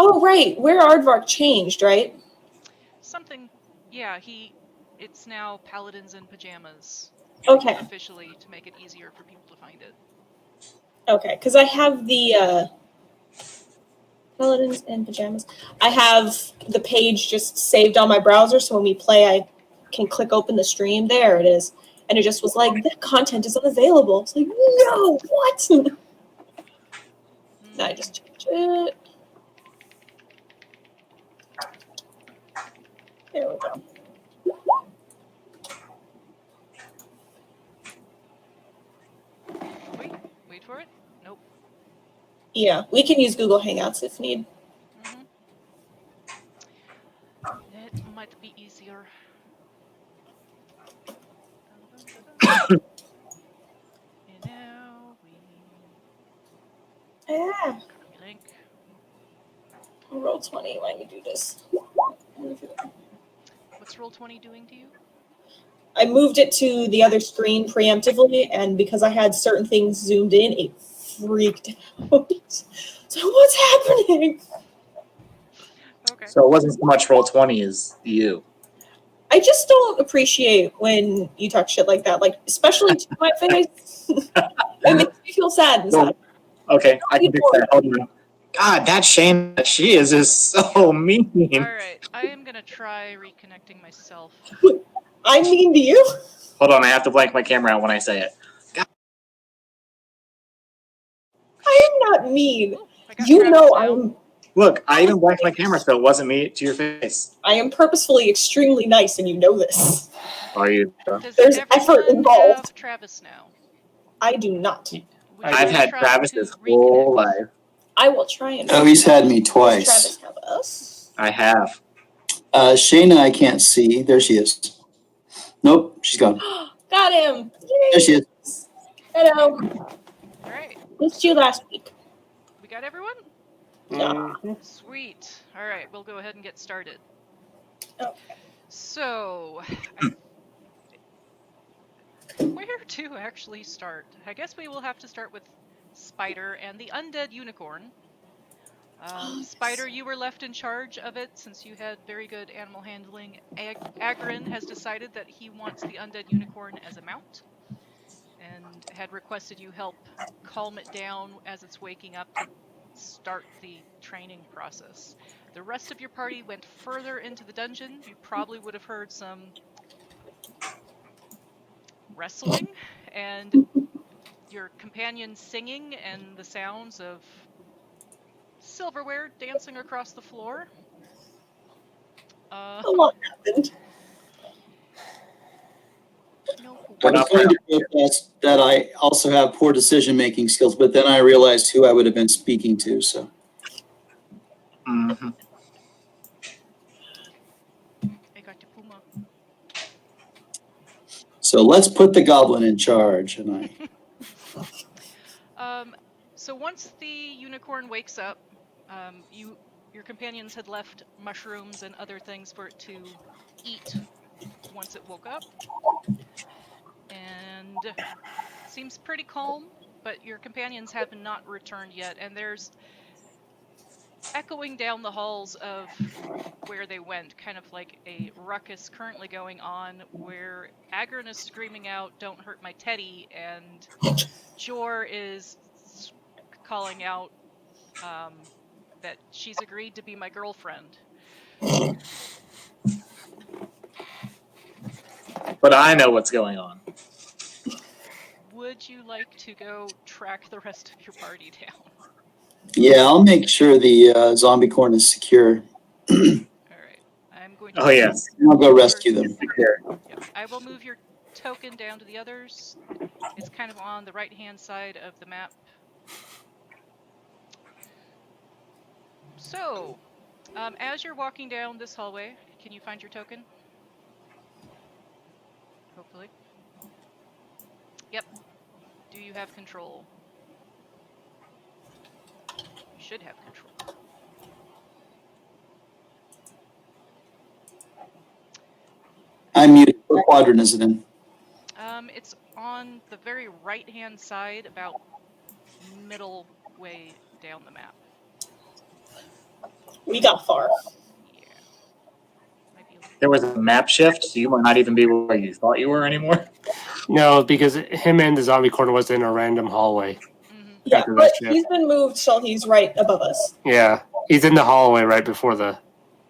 Oh, right. Where Aardvark changed, right? Something, yeah, it's now Paladins in Pajamas. Okay. Officially, to make it easier for people to find it. Okay, because I have the Paladins in Pajamas. I have the page just saved on my browser, so when we play, I can click open the stream. There it is. And it just was like, the content is unavailable. It's like, no, what? Now I just changed it. There we go. Wait for it? Nope. Yeah, we can use Google Hangouts if need. Mm-hmm. It might be easier. And now we... Ah. Copy link. Roll20, why don't you do this? What's Roll20 doing to you? I moved it to the other screen preemptively, and because I had certain things zoomed in, it freaked out. So what's happening? Okay. So it wasn't so much Roll20 as you. I just don't appreciate when you talk shit like that, like especially to my face. It makes me feel sad inside. Okay, I can fix that. Hold on. God, that Shane, she is just so mean. All right, I am gonna try reconnecting myself. I'm mean to you? Hold on, I have to blank my camera out when I say it. God. I am not mean. Ooh, I You know I'm... Look, I even blanked my camera so it wasn't me to your face. I am purposefully extremely nice, and you know this. Are you? There's effort involved. Have Travis now? I do not. I've had Travis his whole life. I will try and... Oh, he's had me twice. Does Travis have us? I have. Shayna, I can't see. There she is. Nope, she's gone. Got him. Yay. There she is. Hello. All right. Missed you last week. We got everyone? Mm-hmm. Sweet. All right, we'll go ahead and get started. Okay. So, where to actually start? I guess we will have to start with Spider and the undead unicorn. Spider, you were left in charge of it since you had very good animal handling. Agrin has decided that he wants the undead unicorn as a mount and had requested you help calm it down as it's waking up to start the training process. The rest of your party went further into the dungeon. You probably would have heard some wrestling and your companion singing and the sounds of silverware dancing across the floor. A lot happened. No. I was going to protest that I also have poor decision-making skills, but then I realized who I would have been speaking to, so. Mm-hmm. I got the puma. So let's put the goblin in charge, and So once the unicorn wakes up, your companions had left mushrooms and other things for it to eat once it woke up. And it seems pretty calm, but your companions have not returned yet, and there's echoing down the halls of where they went, kind of like a ruckus currently going on where Agrin is screaming out, "Don't hurt my teddy," and Jor is calling out that she's agreed to be my girlfriend. But I know what's going on. Would you like to go track the rest of your party down? yeah, I'll make sure the zombie corn is secure. All right, I'm going to. Oh yes, I'll go rescue them. Yep. I will move your token down to the others. It's kind of on the right-hand side of the map. So, as you're walking down this hallway, can you find your token? Hopefully. Yep. Do you have control? You should have control. I'm muted. What quadrant is it in? It's on the very right-hand side, about middle way down the map. We got far. Yeah. Might be a little- There was a map shift, so you might not even be where you thought you were anymore. No, because him and the zombie corner was in a random hallway. Mhm. Yeah, After but that shift. he's been moved, so he's right above us. Yeah, he's in the hallway right before the.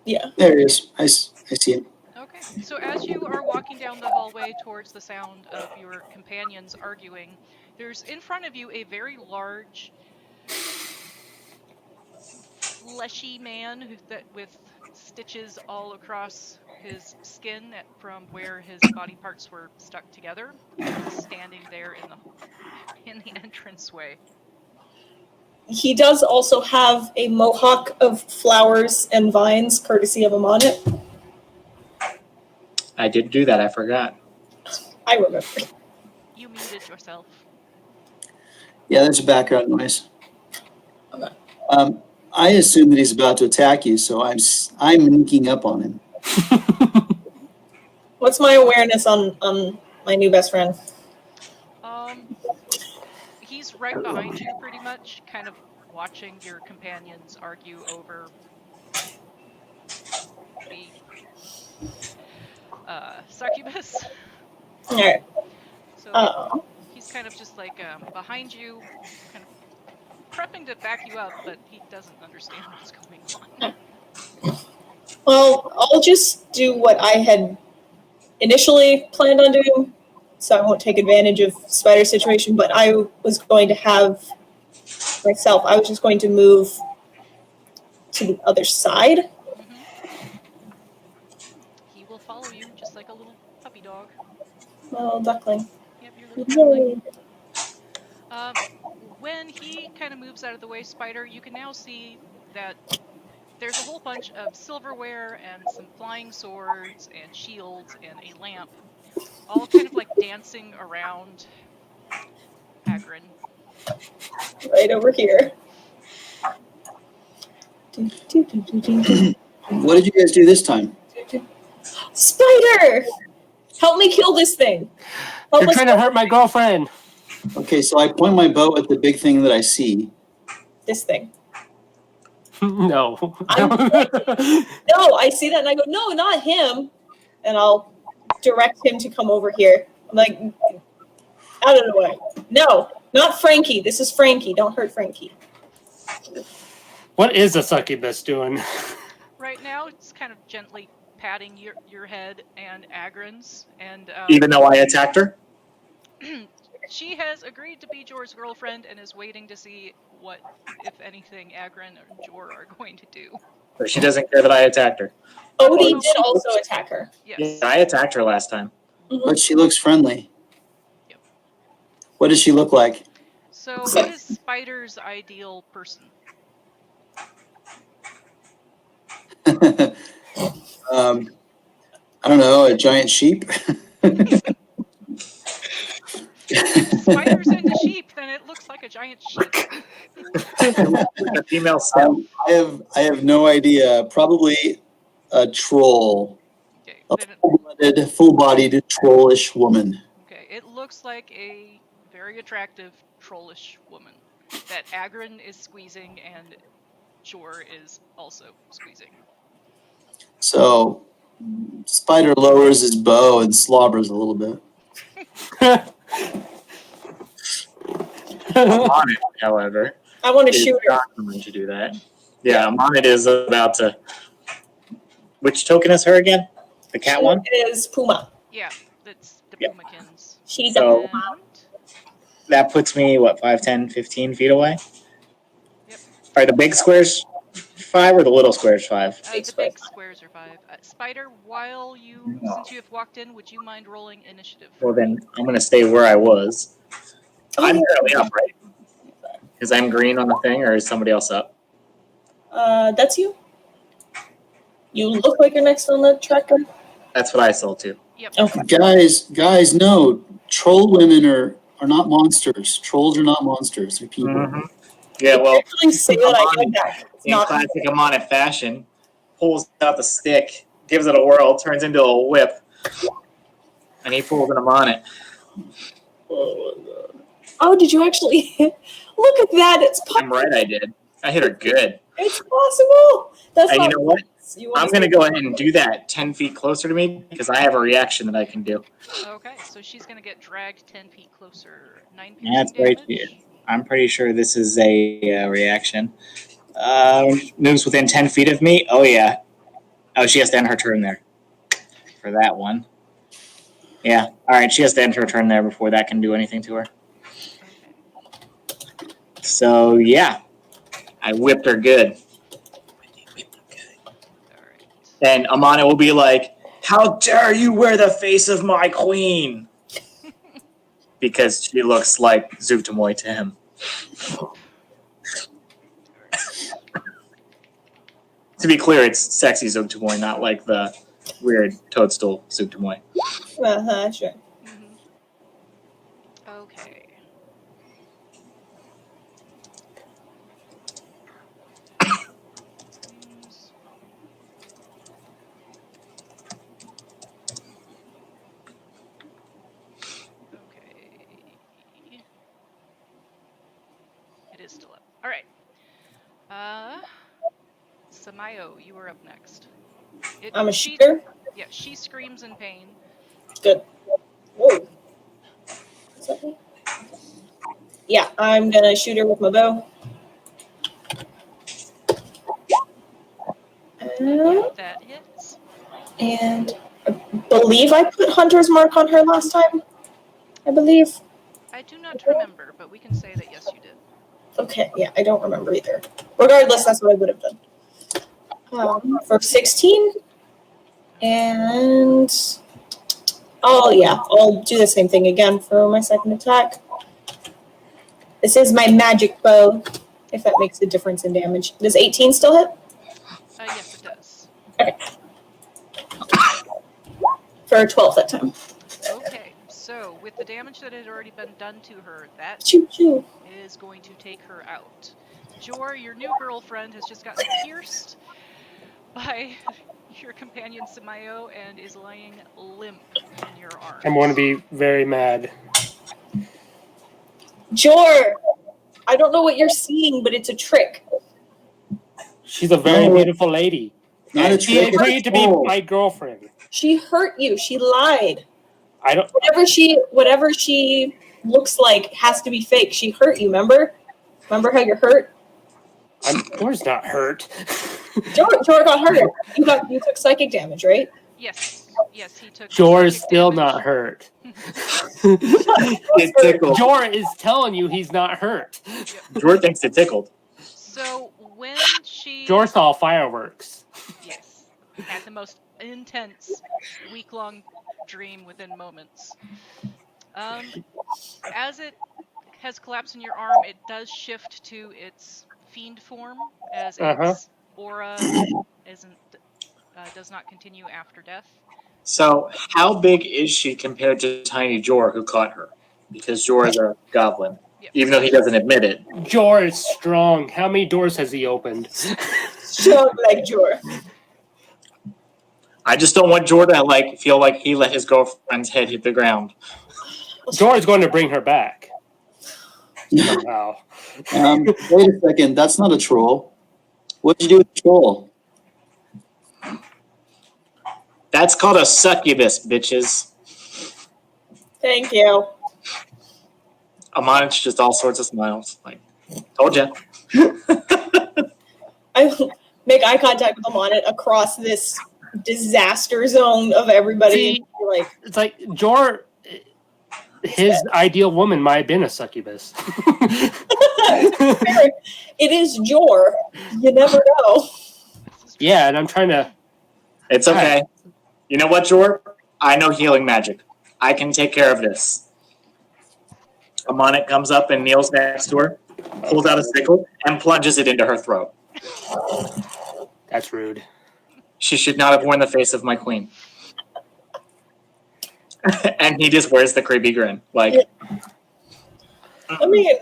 Yeah. There he is. I see him. Okay, so as you are walking down the hallway towards the sound of your companions arguing, there's in front of you a very large, fleshy man with stitches all across his skin from where his body parts were stuck together, standing there in the entranceway. He does also have a mohawk of flowers and vines, courtesy of Amonit. I did do that. I forgot. I remember. You muted yourself. Yeah, there's a background noise. Okay. I assume that he's about to attack you, so I'm sneaking up on him. What's my awareness on my new best friend? He's right behind you, pretty much, kind of watching your companions argue over the succubus. All right. So he's kind of just like behind you, kind of prepping to back you up, but he doesn't understand what's going on. Well, I'll just do what I had initially planned on doing, so I won't take advantage of Spider's situation, but I was going to have myself, I was just going to move to the other side. He will follow you, just like a little puppy dog. Oh, duckling. Yep, your little duckling. Yay. When he kind of moves out of the way, Spider, you can now see that there's a whole bunch of silverware and some flying swords and shields and a lamp, all kind of like dancing around Hagrid. Right over here. What did you guys do this time? Spider! Help me kill this thing. Help You're us trying to hurt my girlfriend. Okay, so I point my bow at the big thing that I see. this thing. No. No, I see that and I go, no, not him. And I'll direct him to come over here. I'm like, out of the way. No, not Frankie. This is Frankie. Don't hurt Frankie. What is a succubus doing? Right now, it's kind of gently patting your head and Agrin's, and Even though I attacked her? she has agreed to be Jor's girlfriend and is waiting to see what, if anything, Agrin or Jor are going to do. Or she doesn't care that I attacked her? Odie did also attack her. Yes. Yeah, I attacked her last time. But she looks friendly. Yep. What does she look like? So, what is Spider's ideal person? I don't know, a giant sheep? Spider's into sheep, then it looks like a giant sheep. A female scout. I have no idea. Probably a troll. Okay, A then full-blooded, full-bodied, trollish woman. okay, it looks like a very attractive trollish woman that Agrin is squeezing and Jor is also squeezing. So, Spider lowers his bow and slobbers a little bit. I'm on it, however. I want to Is shoot her. not going to do that. Yeah, Amonit is about to. Which token is her again? The cat one? It is Puma. Yeah, that's the Yep. Pumakins. She's So- a Puma. That puts me, what, 5, 10, 15 feet away? Yep. Are the big squares 5 or the little squares 5? Big The square. big squares are 5. Spider, since you have walked in, would you mind rolling initiative? Well, then I'm going to stay where I was. Oh, I'm yeah. currently up, right? Because I'm green on the thing, or is somebody else up? That's you? You look like you're next on the tracker. That's what I saw too. Yep. Okay. Guys, no. Troll women are not monsters. Trolls are not monsters. They're people. Mhm. Yeah, well, Actually, say that I get that. It's in not. classic Amonit fashion, pulls out the stick, gives it a whirl, turns into a whip, and he pulls an Amonit. Oh, did you actually? Look at that! It's I'm right, I did. I hit her good. It's possible. That's And not you know what? You wanna I'm going to say- go ahead and do that 10 feet closer to me because I have a reaction that I can do. Okay, so she's gonna get dragged 10 feet closer. 9 That's piercing very damage. I'm pretty sure this is a reaction. Moves within 10 feet of me. Oh, yeah. Oh, she has to end her turn there for that one. Yeah. All right. She has to end her turn there before that can do anything to her. Okay. So, yeah. I whipped her good. Alright. And Amana will be like, "How dare you wear the face of my queen?" Because she looks like Zuktamoy to him. To be clear, it's sexy Zuktamoy, not like the weird toadstool Zuktamoy. Sure. Mm-hmm. Okay. Seems- Okay. It is still up. All right. Samayo, you are up next. I'm a shooter. Yeah, she screams in pain. Good. Whoa. Is that me? Yeah, I'm gonna shoot her with my bow. That hits. And I believe I put Hunter's Mark on her last time. I believe. I do not remember, but we can say that yes, you did. Okay, yeah, I don't remember either. Regardless, that's what I would have done. For 16. And I'll do the same thing again for my second attack. This is my magic bow, if that makes a difference in damage. Does 18 still hit? Yes, it does. For 12 that time. Okay, so with the damage that had already been done to her, that Choo choo. is going to take her out. Jor, your new girlfriend, has just gotten pierced by your companion Samayo and is lying limp in your arms. I'm going to be very mad. Jor, I don't know what you're seeing, but it's a trick. She's a very No. beautiful lady. Not a And she trick. agreed to be my girlfriend. She hurt you. She lied. I don't. Whatever she looks like has to be fake. She hurt you, remember? Remember how you're hurt? Jor's not hurt. Jor got hurt. You took psychic damage, right? Yes, he took. Jor is psychic still damage. not hurt. It tickled. Jor is telling you he's not hurt. Jor thinks it tickled. So when she Jor saw fireworks. yes, had the most intense week-long dream within moments. As it has collapsed in your arm, it does shift to its fiend form as its aura does not continue after death. So, how big is she compared to Tiny Jor, who caught her? Because Jor is a goblin, Yep. even though he doesn't admit it. Jor is strong. How many doors has he opened? Strong like Jor. I just don't want Jor to feel like he let his girlfriend's head hit the ground. Jor is going to bring her back. Somehow. Wait a second. That's not a troll. What'd you do with the troll? That's called a succubus, bitches. Thank you. Amon's just all sorts of smiles. Told ya. I make eye contact with Amon across this disaster zone of everybody. See, and it's like Jor, his ideal woman might have been a succubus. it is Jor. You never know. Yeah, and I'm trying to. It's okay. You know what, Jor? I know healing magic. I can take care of this. Amon comes up and kneels next to her, pulls out a sickle, and plunges it into her throat. That's rude. She should not have worn the face of my queen. And he just wears the creepy grin. I mean,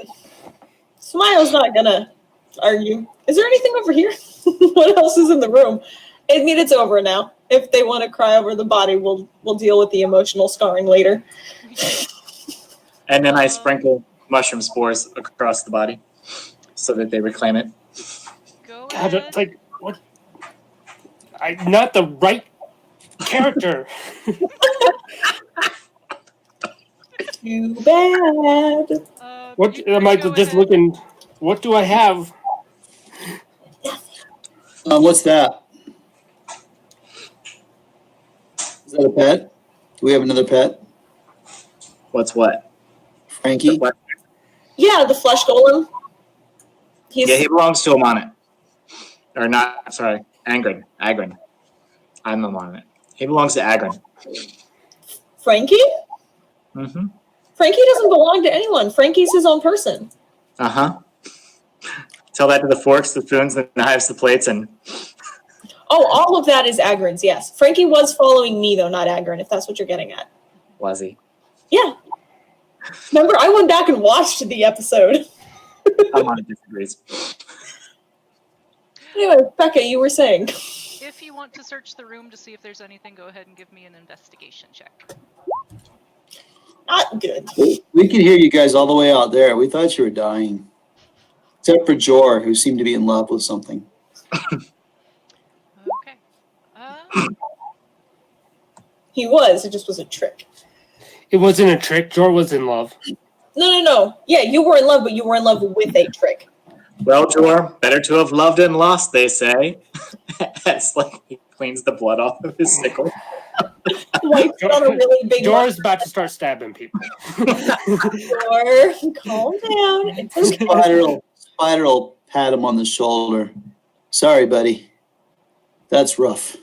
Smile's not gonna argue. Is there anything over here? What else is in the room? I mean, it's over now. If they want to cry over the body, we'll deal with the emotional scarring later. And then I sprinkle mushroom spores across the body so that they reclaim it. Go God, ahead. it's like what? I'm not the right character. Too bad. What You am can I go just ahead. looking? What do I have? What's that? Is that a pet? Do we have another pet? What's what? Frankie? What? Yeah, the flesh golem. He's Yeah, he belongs to him on it. Or not, sorry, Agrin. Agrin. I'm the one on it. He belongs to Agrin. Frankie? Mm-hmm. Frankie doesn't belong to anyone. Frankie's his own person. Uh-huh. Tell that to the forks, the spoons, the knives, the plates, and Oh, all of that is Agrin's, yes. Frankie was following me, though, not Agrin, if that's what you're getting at. was he? Yeah. Remember, I went back and watched the episode. I'm on disagrees. Anyway, Becca, you were saying. If you want to search the room to see if there's anything, go ahead and give me an investigation check. Not good. We could hear you guys all the way out there. We thought you were dying. Except for Jor, who seemed to be in love with something. Okay. He was. It just was a trick. It wasn't a trick. Jor was in love. No. Yeah, you were in love, but you were in love with a trick. Well, Jor, better to have loved and lost, they say. As like he cleans the blood off of his sickle. Wiped it on a really big Jor's about to start stabbing people. Jor, calm down. It's okay. Spider will pat him on the shoulder. Sorry, buddy. That's rough.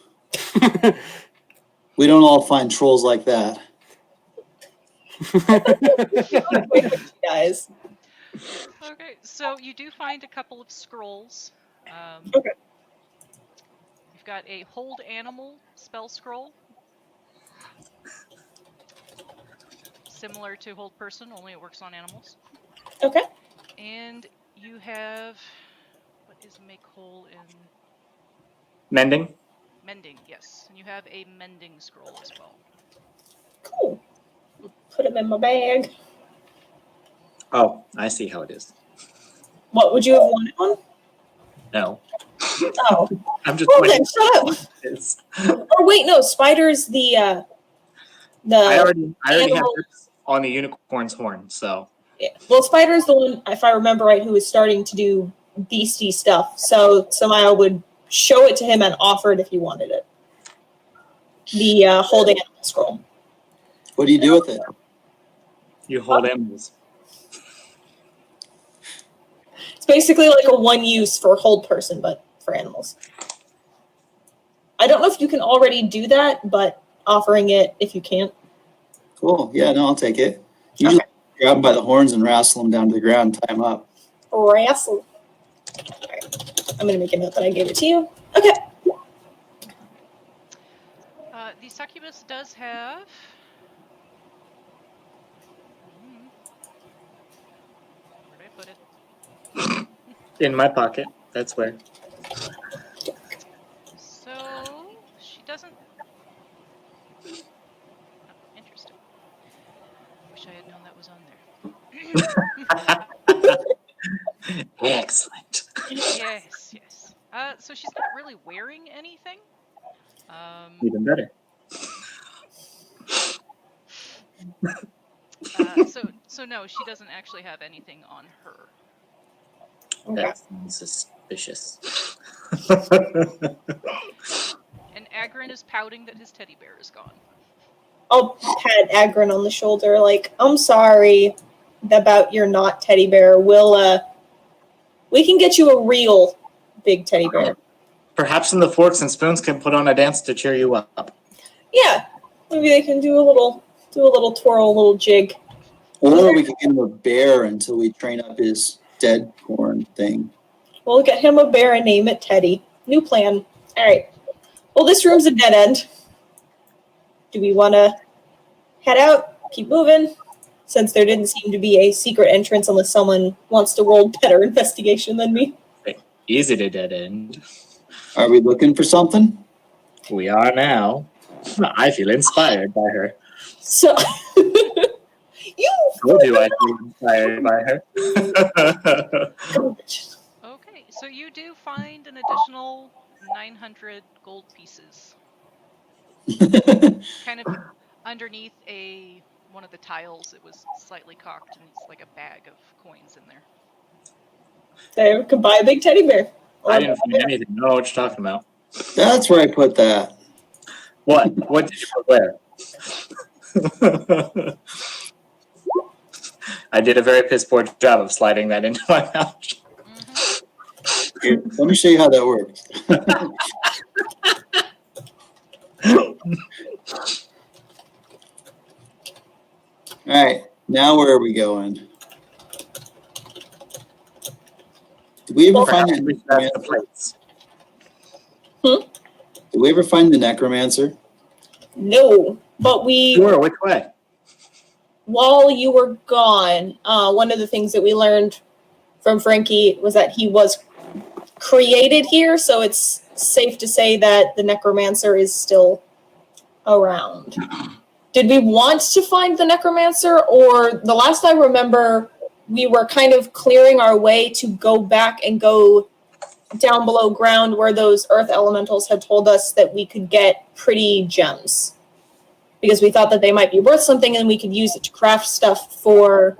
We don't all find trolls like that. Guys. Okay, so you do find a couple of scrolls. Okay. You've got a hold animal spell scroll. Similar to hold person, only it works on animals. Okay. And you have, what is make whole in Mending? mending? Yes, and you have a mending scroll as well. Cool. Put him in my bag. Oh, I see how it is. What, would you have wanted one? No. Oh. I'm just Well, pointing then, shut up. out it is. Oh, wait, no. Spider's the I already have animal- this on the unicorn's horn, so Yeah. Well, Spider's the one, if I remember right, who was starting to do beastie stuff. So Samaya would show it to him and offer it if he wanted it. The hold animal scroll. What do you do with it? you hold animals. It's basically like a one use for hold person, but for animals. I don't know if you can already do that, but offering it if you can't. Cool. Yeah, no, I'll take it. You just grab him by the horns and wrestle him down to the ground and tie him up. Wrestle. All right. I'm going to make a note that I gave it to you. Okay. The succubus does have. Where did I put it? In my pocket. That's where. So she doesn't. Oh, interesting. Wish I had known that was on there. Excellent. Yes. So she's not really wearing anything. Even better. So no, she doesn't actually have anything on her. Okay. That sounds suspicious. And Agrin is pouting that his teddy bear is gone. I'll pat Agrin on the shoulder, like, I'm sorry about your not teddy bear. We can get you a real big teddy bear. Perhaps in the forks and spoons can put on a dance to cheer you up. Yeah, maybe they can do a little twirl, a little jig. Or we can get him a bear until we train up his dead corn thing. We'll get him a bear and name it Teddy. New plan. All right. Well, this room's a dead end. Do we want to head out? Keep moving? Since there didn't seem to be a secret entrance unless someone wants to roll better investigation than me. Easy to dead end. Are we looking for something? We are now. I feel inspired by her. So, How do I feel inspired by her? Okay, So you do find an additional 900 gold pieces, kind of underneath one of the tiles. It was slightly cocked, and it's like a bag of coins in there. They could buy a big teddy bear. I didn't find anything. I don't know what you're talking about. That's where I put that. What? What did you put where? I did a very piss poor job of sliding that into my mouth. Mm-hmm. Here, let me show you how that works. All right, now where are we going? Did we ever find Perhaps we should have the the plates. Did we ever find the necromancer? No, but we, Sure, which way? while you were gone, one of the things that we learned from Frankie was that he was created here, so it's safe to say that the necromancer is still around. Did we want to find the necromancer, or the last I remember, we were kind of clearing our way to go back and go down below ground where those earth elementals had told us that we could get pretty gems, because we thought that they might be worth something and we could use it to craft stuff for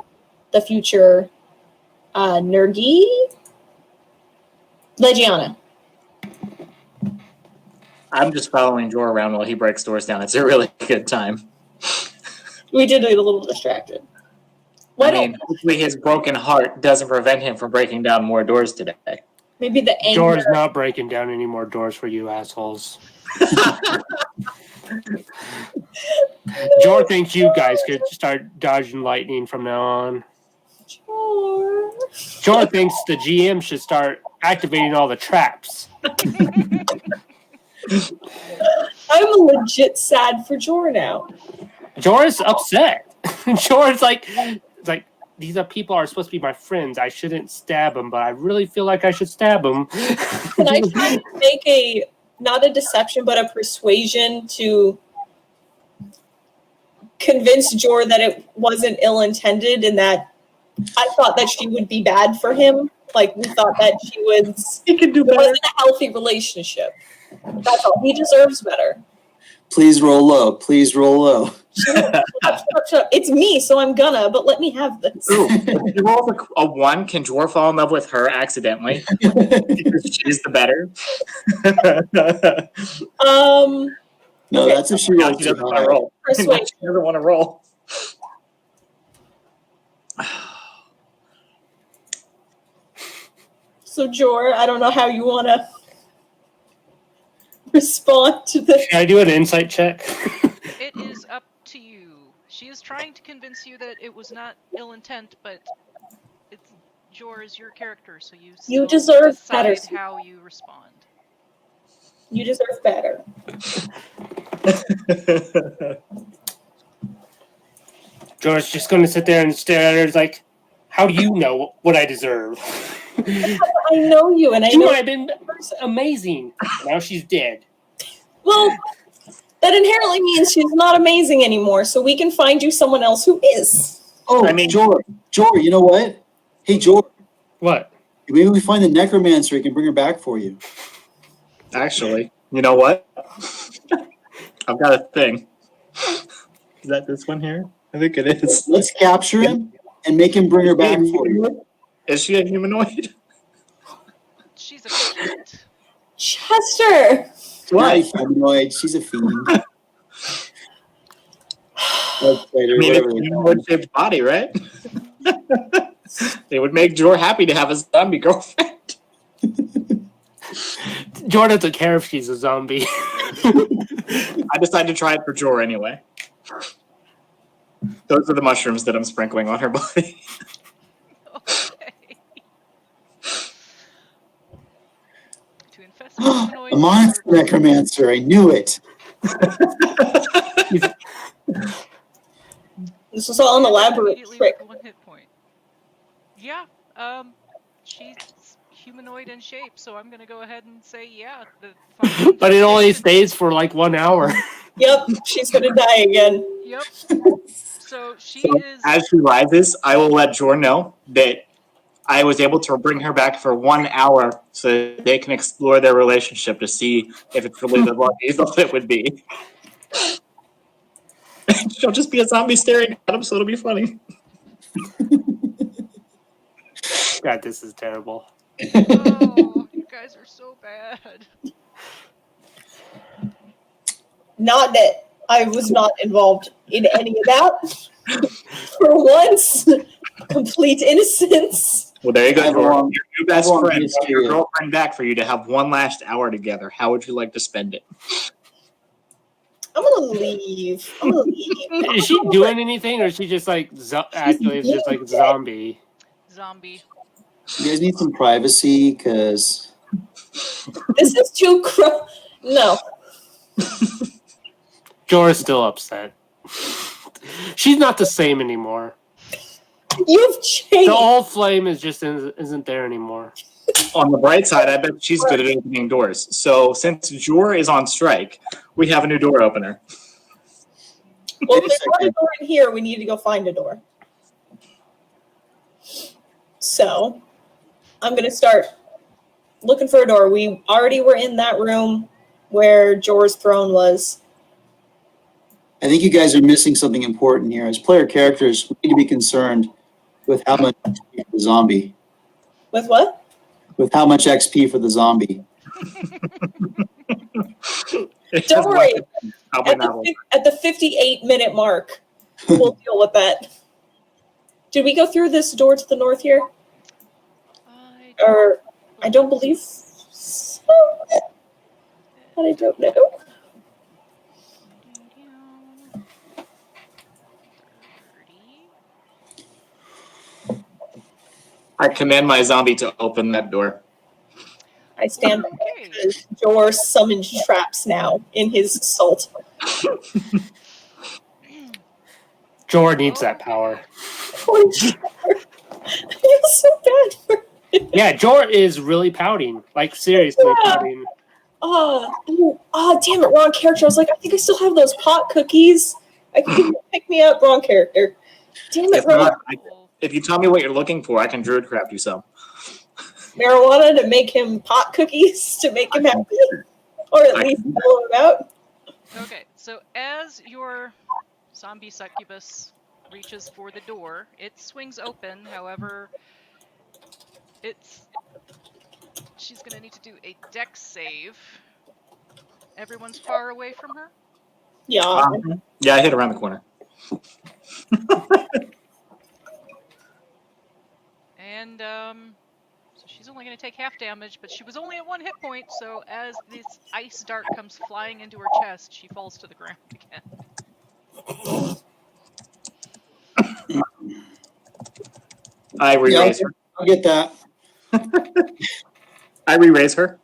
the future Nergi? Legiana. I'm just following Jor around while he breaks doors down. It's a really good time. We did get a little distracted. Why don't hopefully his broken heart doesn't prevent him from breaking down more doors today. maybe the anger? Jor's not breaking down any more doors for you assholes. Jor thinks you guys could start dodging lightning from now on. Jor. Jor thinks the GM should start activating all the traps. I'm legit sad for Jor now. Jor is upset. Jor is like, these are people are supposed to be my friends. I shouldn't stab them, but I really feel like I should stab them. Can I try to make not a deception, but a persuasion to convince Jor that it wasn't ill-intended and that I thought that she would be bad for him? Like, we thought that she was... He can do It wasn't a healthy relationship. That's all. He deserves better. Please roll low. Please roll low. Shut. It's me, so I'm gonna, but let me have this. Ooh, if you roll a 1, can Jor fall in love with her accidentally? Because she's the better. No, Okay. that's if she Now rolls she too doesn't want to high. roll. Persuasion. She doesn't want to roll. So, Jor, I don't know how you want to respond to this. Can I do an insight check? It is up to you. She is trying to convince you that it was not ill intent, but it's Jor is your character, so you still deserve better. decide how you respond. You deserve better. Jor's just going to sit there and stare at her. It's like, how do you know what I deserve? I know you, and I She know might have been amazing. Now she's dead. Well, that inherently means she's not amazing anymore, so we can find you someone else who is. Oh, I mean- Jor, you know what? Hey, Jor, What? maybe we find the necromancer. He can bring her back for you. Actually, you know what? I've got a thing. Is that this one here? I think it is. Let's capture him and make him bring her back for you. Is she a humanoid? She's a fiend. Chester! Not a humanoid. She's a fiend. I mean, it's a humanoid-shaped body, right? It would make Jor happy to have a zombie girlfriend. Jor doesn't care if she's a zombie. I decided to try it for Jor anyway. Those are the mushrooms that I'm sprinkling on her body. Okay. To infest a humanoid. A monster necromancer. I knew it. This was all an elaborate Immediately trick. with 1 hit point. Yeah, she's humanoid in shape, so I'm gonna go ahead and say yeah. But it only stays for like 1 hour. Yep, she's gonna die again. Yep. So she So is. as she rises, I will let Jor know that I was able to bring her back for 1 hour so that they can explore their relationship to see if it's really the love they thought it would be. She'll just be a zombie staring at him, so it'll be funny. God, this is terrible. Oh, you guys are so bad. Not that I was not involved in any of that. For once, complete innocence. Well, there you go, I have a Jordan. long- Your new best I have a long friend, history your of- girlfriend back for you to have one last hour together. How would you like to spend it? I'm gonna leave. I'm gonna leave. Is she doing anything, or is she just like actually it's just like a zombie? Zombie. You guys need some privacy, because This is too No. Jorah's still upset. She's not the same anymore. You've changed. The old flame is just isn't there anymore. On the bright side, I bet she's good at opening doors. So since Jor is on strike, we have a new door opener. Well, if there's not a door in here, we need to go find a door. So, I'm going to start looking for a door. We already were in that room where Jor's throne was. I think you guys are missing something important here. As player characters, we need to be concerned with how much XP for the zombie. With what? With how much XP for the zombie. Don't worry. Probably At not. the 58-minute mark, we'll deal with that. Did we go through this door to the north here? Or I don't believe so. But I don't know. I command my zombie to open that door. I stand back Okay. because Jor summons traps now in his assault. Jorah needs that power. Poor Jor. I feel so bad for him. Yeah, Jorah is really pouting. Like, seriously Yeah. pouting. Damn it, wrong character. I was like, I think I still have those pot cookies. I can pick me up, wrong character. Damn it, If wrong. not, if you tell me what you're looking for, I can druid craft you some. Marijuana to make him pot cookies to make him happy, or at least mellow him out. Okay, so as your zombie succubus reaches for the door, it swings open. However, she's gonna need to do a dex save. Everyone's far away from her. Yeah. Yeah, I hit around the corner. And so she's only going to take half damage, but she was only at 1 hit point, so as this ice dart comes flying into her chest, she falls to the ground again. I re-raise her. I'll get that. I re-raise her.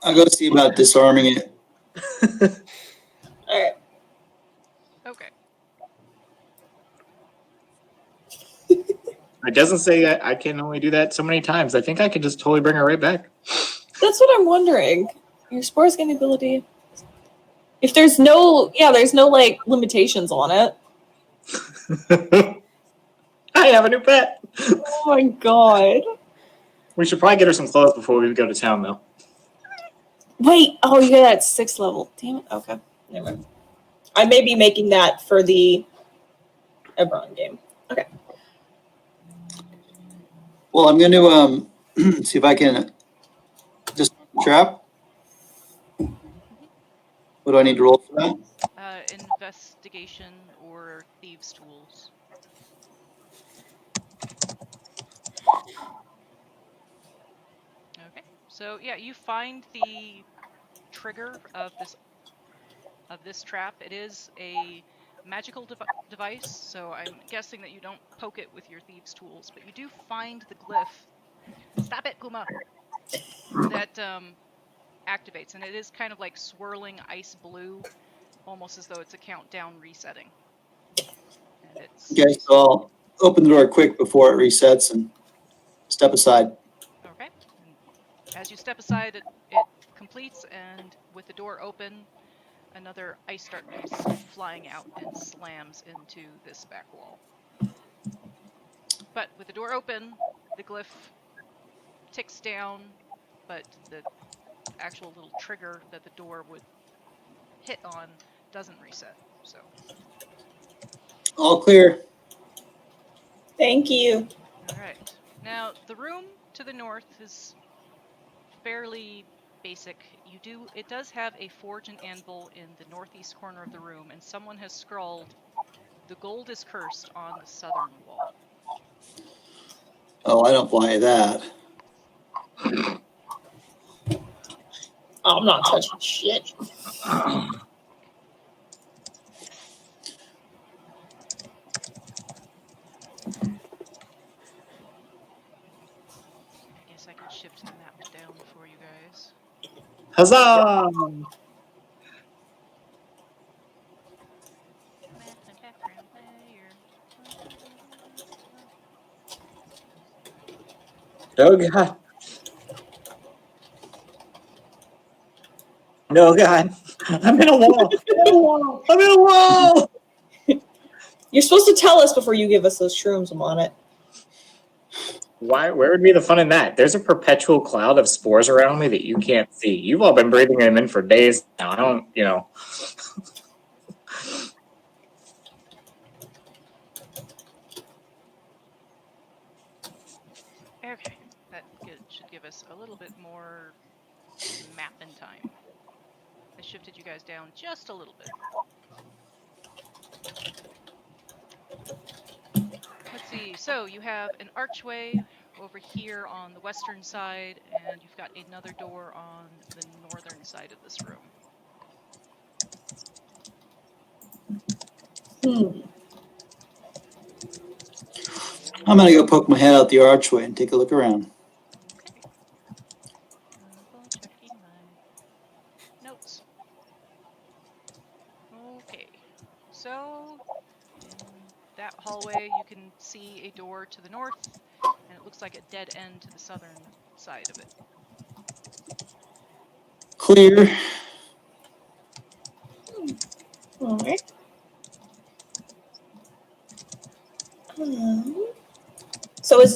I'll go see about disarming it. All right. Okay. It doesn't say I can only do that so many times. I think I can just totally bring her right back. That's what I'm wondering. Your spores gain ability. If there's no, there's no like limitations on it. I have a new pet. Oh my god. We should probably get her some clothes before we go to town, though. Wait. Oh, yeah, that's 6th level. Damn it. Okay. Never mind. I may be making that for the Ebron game. Okay. Well, I'm going to see if I can just trap. What do I need to roll for that? Investigation or thieves' tools. Okay. So yeah, you find the trigger of this trap. It is a magical device, so I'm guessing that you don't poke it with your thieves' tools, but you do find the glyph. Stop it, Kuma! That activates, and it is kind of like swirling ice blue, almost as though it's a countdown resetting. And it's Okay, so I'll open the door quick before it resets and step aside. okay. And as you step aside, it completes, and with the door open, another ice dart comes flying out and slams into this back wall. But with the door open, the glyph ticks down, but the actual little trigger that the door would hit on doesn't reset. So, All clear. Thank you. all right. Now, the room to the north is fairly basic. It does have a forge and anvil in the northeast corner of the room, and someone has scrawled, "The gold is cursed" on the southern wall. Oh, I don't buy that. I'm not touching shit. I guess I can shift the map down for you guys. Huzzah! Map and background layer. Oh god. No god. I'm in a wall. I'm in a wall. I'm in a wall. You're supposed to tell us before you give us those shrooms, I'm on it. Why? Where would be the fun in that? There's a perpetual cloud of spores around me that you can't see. You've all been breathing them in for days now. I don't, Okay, that should give us a little bit more map and time. I shifted you guys down just a little bit. Let's see, so you have an archway over here on the western side, and you've got another door on the northern side of this room. I'm gonna go poke my head out the archway and take a look around. Okay. Double checking my notes. Okay, so in that hallway you can see a door to the north, and it looks like a dead end to the southern side of it. Clear. All right. So was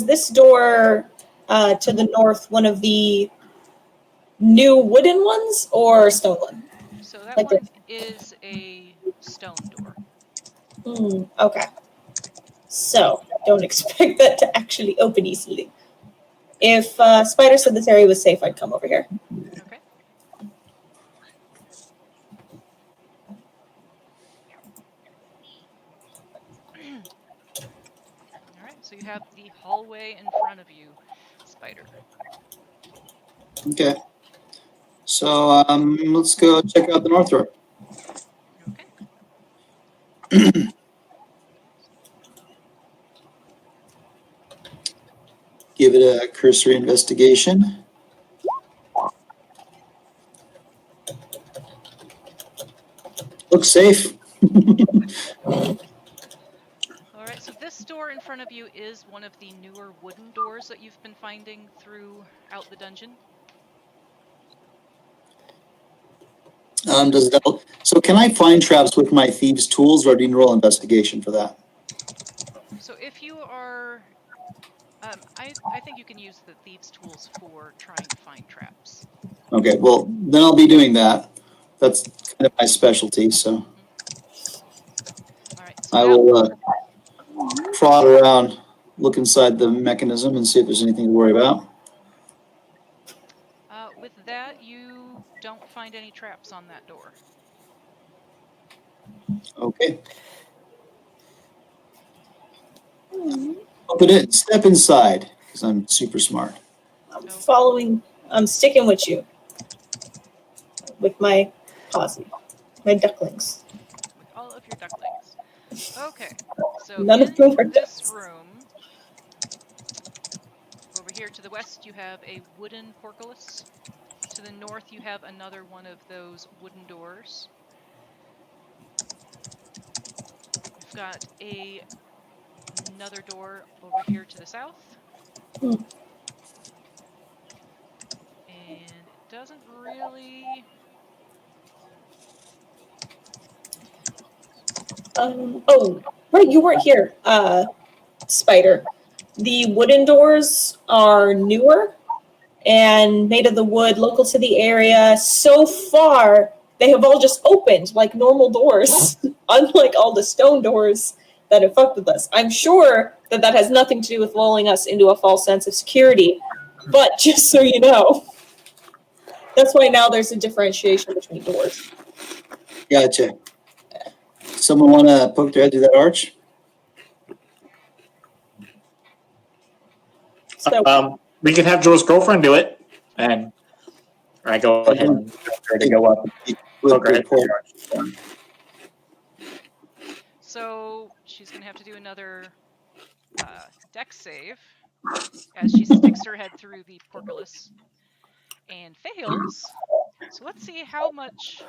this door to the north one of the new wooden ones or stone one? So that Like one is a stone door. Okay. So don't expect that to actually open easily. If Spider said this area was safe, I'd come over here. Okay. All right, so you have the hallway in front of you, Spider. Okay. So let's go check out the north door. Okay. Give it a cursory investigation. Looks safe. All right, so this door in front of you is one of the newer wooden doors that you've been finding throughout the dungeon. So can I find traps with my thieves' tools, or do you need to roll investigation for that? So if you are, I think you can use the thieves' tools for trying to find traps. Okay, well, then I'll be doing that. That's kind of my specialty, so All right, so I will prod around, look inside the mechanism, and see if there's anything to worry about. with that, you don't find any traps on that door. Okay. Open it, step inside, because I'm super smart. I'm sticking with you. With my posse. My ducklings. With all of your ducklings. Okay, so None of them are in this ducks. room, over here to the west, you have a wooden portcullis. To the north, you have another one of those wooden doors. You've got another door over here to the south. And it doesn't really... Oh, right, you weren't here. Spider. The wooden doors are newer and made of the wood, local to the area. So far, they have all just opened like normal doors, unlike all the stone doors that have fucked with us. I'm sure that that has nothing to do with lulling us into a false sense of security, but just so you know, that's why now there's a differentiation between doors. Gotcha. Someone want to poke their head through that arch? So, We can have Joel's girlfriend do it, and I go ahead and tell her to go up. Poke her head through the arch. So she's going to have to do another dex save as she sticks her head through the portcullis and fails. So let's see how much.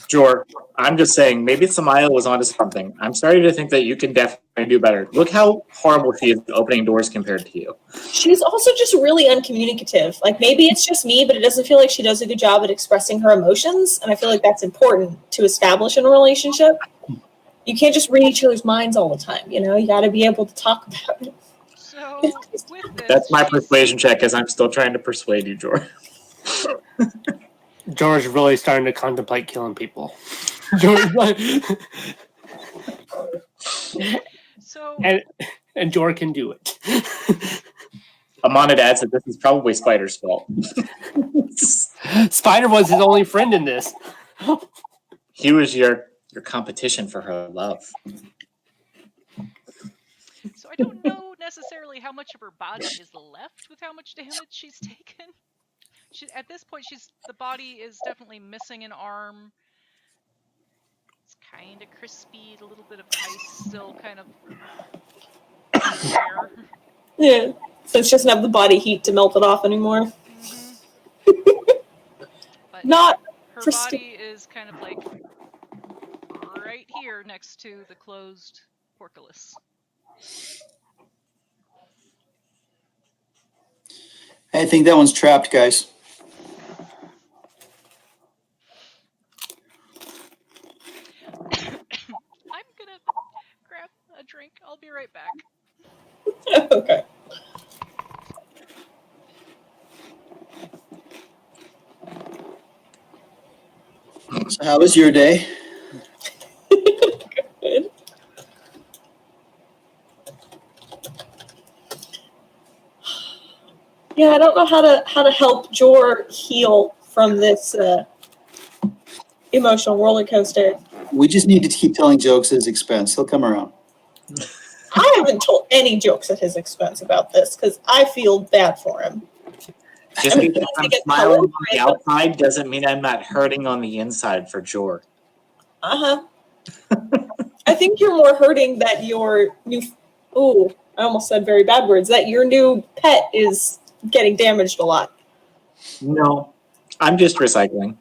Sure. I'm just saying, maybe Samaya was onto something. I'm starting to think that you can definitely do better. Look how horrible she is at opening doors compared to you. she's also just really uncommunicative. Like, maybe it's just me, but it doesn't feel like she does a good job at expressing her emotions, and I feel like that's important to establish in a relationship. You can't just read each other's minds all the time, you know? You got to be able to talk about it. So with this, That's my she's- persuasion check, as I'm still trying to persuade you, George. George really starting to contemplate killing people. George, So and George can do it. Amanda Dad said this is probably Spider's fault. Spider was his only friend in this. He was your competition for her love. So I don't know necessarily how much of her body is left with how much damage she's taken. At this point, the body is definitely missing an arm. It's kind of crispy, a little bit of ice still kind of there. Yeah. So she doesn't have the body heat to melt it off anymore. But Not her pristine. body is kind of like right here next to the closed portcullis. I think that one's trapped, guys. I'm gonna grab a drink. I'll be right back. Okay. So how was your day? Good. Yeah, I don't know how to help Jor heal from this emotional roller coaster. We just need to keep telling jokes at his expense. He'll come around. I haven't told any jokes at his expense about this because I feel bad for him. Just I mean, because he I'm gets smiling on colored, the right? outside doesn't mean I'm not hurting on the inside for Jor. Uh-huh. I think you're more hurting that your new ooh, I almost said very bad words, that your new pet is getting damaged a lot. No, I'm just recycling.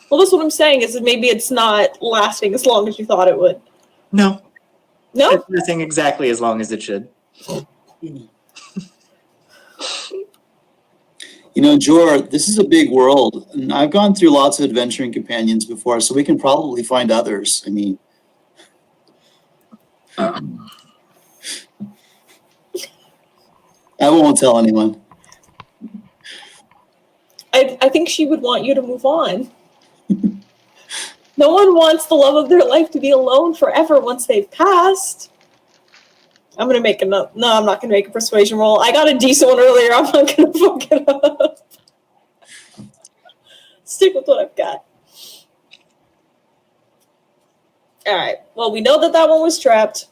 Well, that's what I'm saying is that maybe it's not lasting as long as you thought it would. No, No? it's missing exactly as long as it should. You know, Jor, this is a big world, and I've gone through lots of adventuring companions before, so we can probably find others. I mean, I won't tell anyone. I think she would want you to move on. No one wants the love of their life to be alone forever once they've passed. I'm gonna make I'm not gonna make a persuasion roll. I got a decent one earlier. I'm not gonna fuck it up. Stick with what I've got. All right. Well, we know that one was trapped.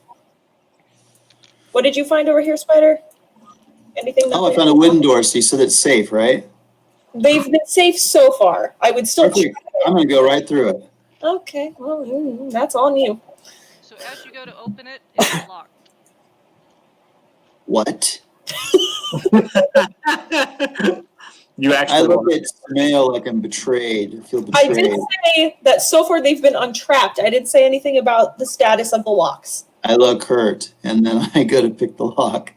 What did you find over here, Spider? Anything? Oh, I found a wooden door, so you said it's safe, right? They've been safe so far. I would still. Perfect. I'm going to go right through it. Okay. Well, that's on you. So as you go to open it, it's locked. What? You I actually look won. at Mayo like I'm betrayed. I feel I betrayed. did say that so far they've been untrapped. I didn't say anything about the status of the locks. I look hurt, and then I go to pick the lock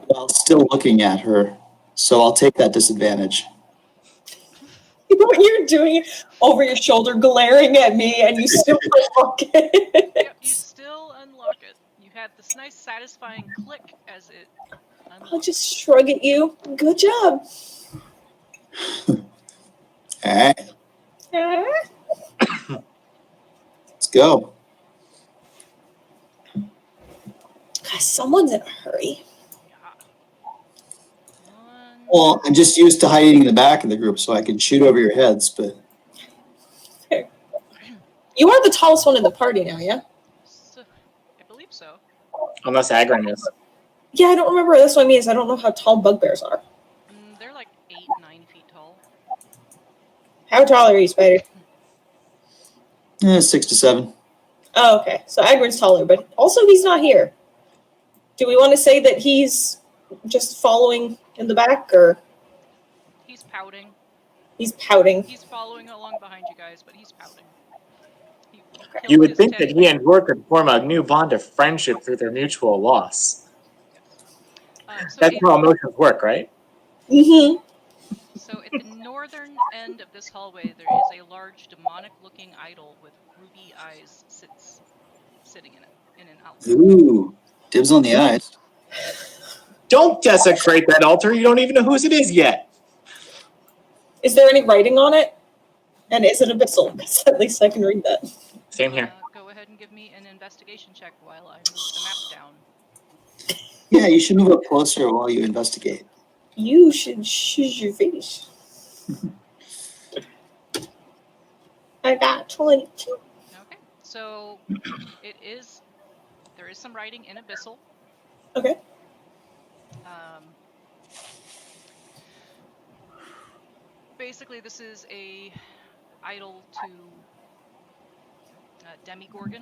while still looking at her. So I'll take that disadvantage. What you're doing over your shoulder, glaring at me, and you still unlock it. Yep, you still unlock it. had this nice satisfying click as it I'll unlocked. just shrug at you. Good job. All right, Ah. let's go. Gosh, someone's in a hurry. Yeah. One. Well, I'm just used to hiding in the back of the group so I can shoot over your heads, but You are the tallest one in the party now, yeah? So, I believe so. Unless Agron is. Yeah, I don't remember. That's what I mean is I don't know how tall bugbears are. They're like 8-9 feet tall. How tall are you, Spider? 6 to 7. Oh, okay. So Agron's taller, but also he's not here. Do we want to say that he's just following in the back, or He's pouting. he's pouting? He's following along behind you guys, but he's pouting. He killed You would his think that teddy. he and Roar could form a new bond of friendship through their mutual loss. Yes. So, That's how emotions work, right? Mm-hmm. so at the northern end of this hallway, there is a large demonic-looking idol with ruby eyes sitting in it, in an outlet. Ooh, dibs on the eyes. Don't desecrate that altar. You don't even know whose it is yet. Is there any writing on it? And is it abyssal? Because at least I can read that. Same here. Go ahead and give me an investigation check while I move the map down. Yeah, you should move up closer while you investigate. You should choose your face. I got 22. Okay, so there is some writing in abyssal. Okay. Basically, this is a idol to Demigorgon.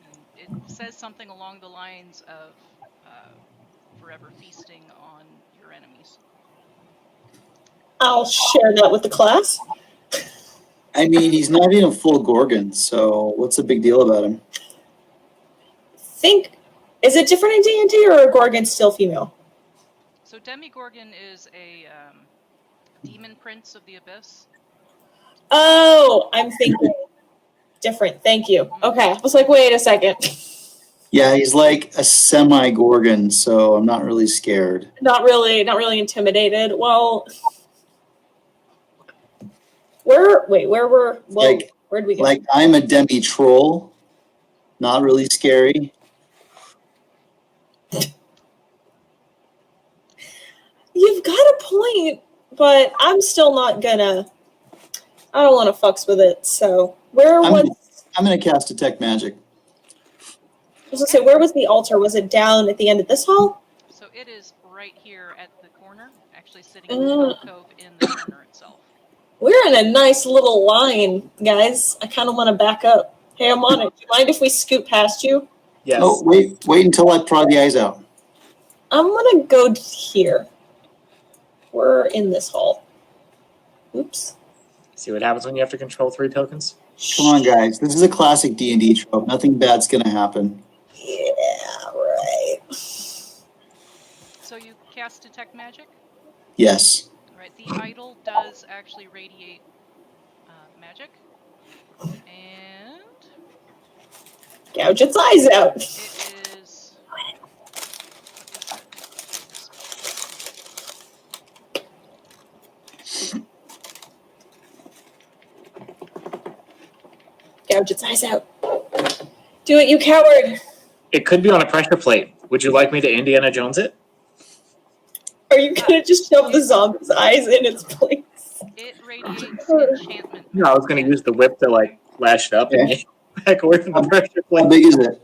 And it says something along the lines of forever feasting on your enemies. I'll share that with the class. I mean, he's not even a full Gorgon, so what's the big deal about him? Is it different in D&D or are Gorgons still female? So Demigorgon is a demon prince of the abyss. Oh, I'm thinking different. Thank you. Okay. I was like, wait a second. Yeah, he's like a semi-Gorgon, so I'm not really scared. Not really intimidated. Well, where'd we go? Like I'm a demi-troll, not really scary. You've got a point, but I'm still not gonna. I don't want to fucks with it. So I'm gonna cast Detect Magic. I was gonna say, where was the altar? Was it down at the end of this hall? So it is right here at the corner, actually sitting in the alcove in the corner itself. We're in a nice little line, guys. I kind of want to back up. Hey, I'm on it. Do you mind if we scoot past you? Yes. Oh, wait until I prod the eyes out. I'm gonna go here. We're in this hall. Oops. See what happens when you have to control 3 tokens? Come on, guys. This is a classic D&D trope. Nothing bad's gonna happen. Yeah, right. So you cast Detect Magic? Yes. Right, the idol does actually radiate magic. And Gouge its eyes out. it is... Gouge its eyes out. Do it, you coward. It could be on a pressure plate. Would you like me to Indiana Jones it? Are you gonna just shove the zombie's eyes in its place? It radiates enchantment. No, I was going to use the whip to lash it up and Okay. back away from the pressure How plate. big is it?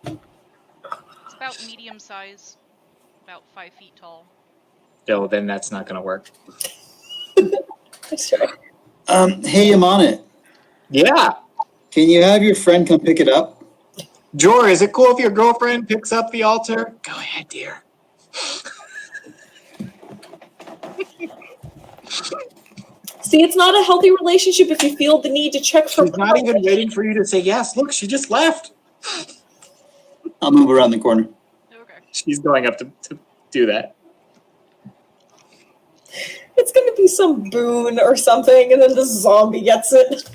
It's about medium size, about 5 feet tall. No, then that's not going to work. That's right. Hey, I'm on it. Yeah. Can you have your friend come pick it up? Jor, is it cool if your girlfriend picks up the altar? Go ahead, dear. See, it's not a healthy relationship if you feel the need to check for. She's not even waiting for you to say yes. Look, she just left. I'll move around the corner. Okay. She's going up to do that. It's gonna be some boon or something, and then the zombie gets it.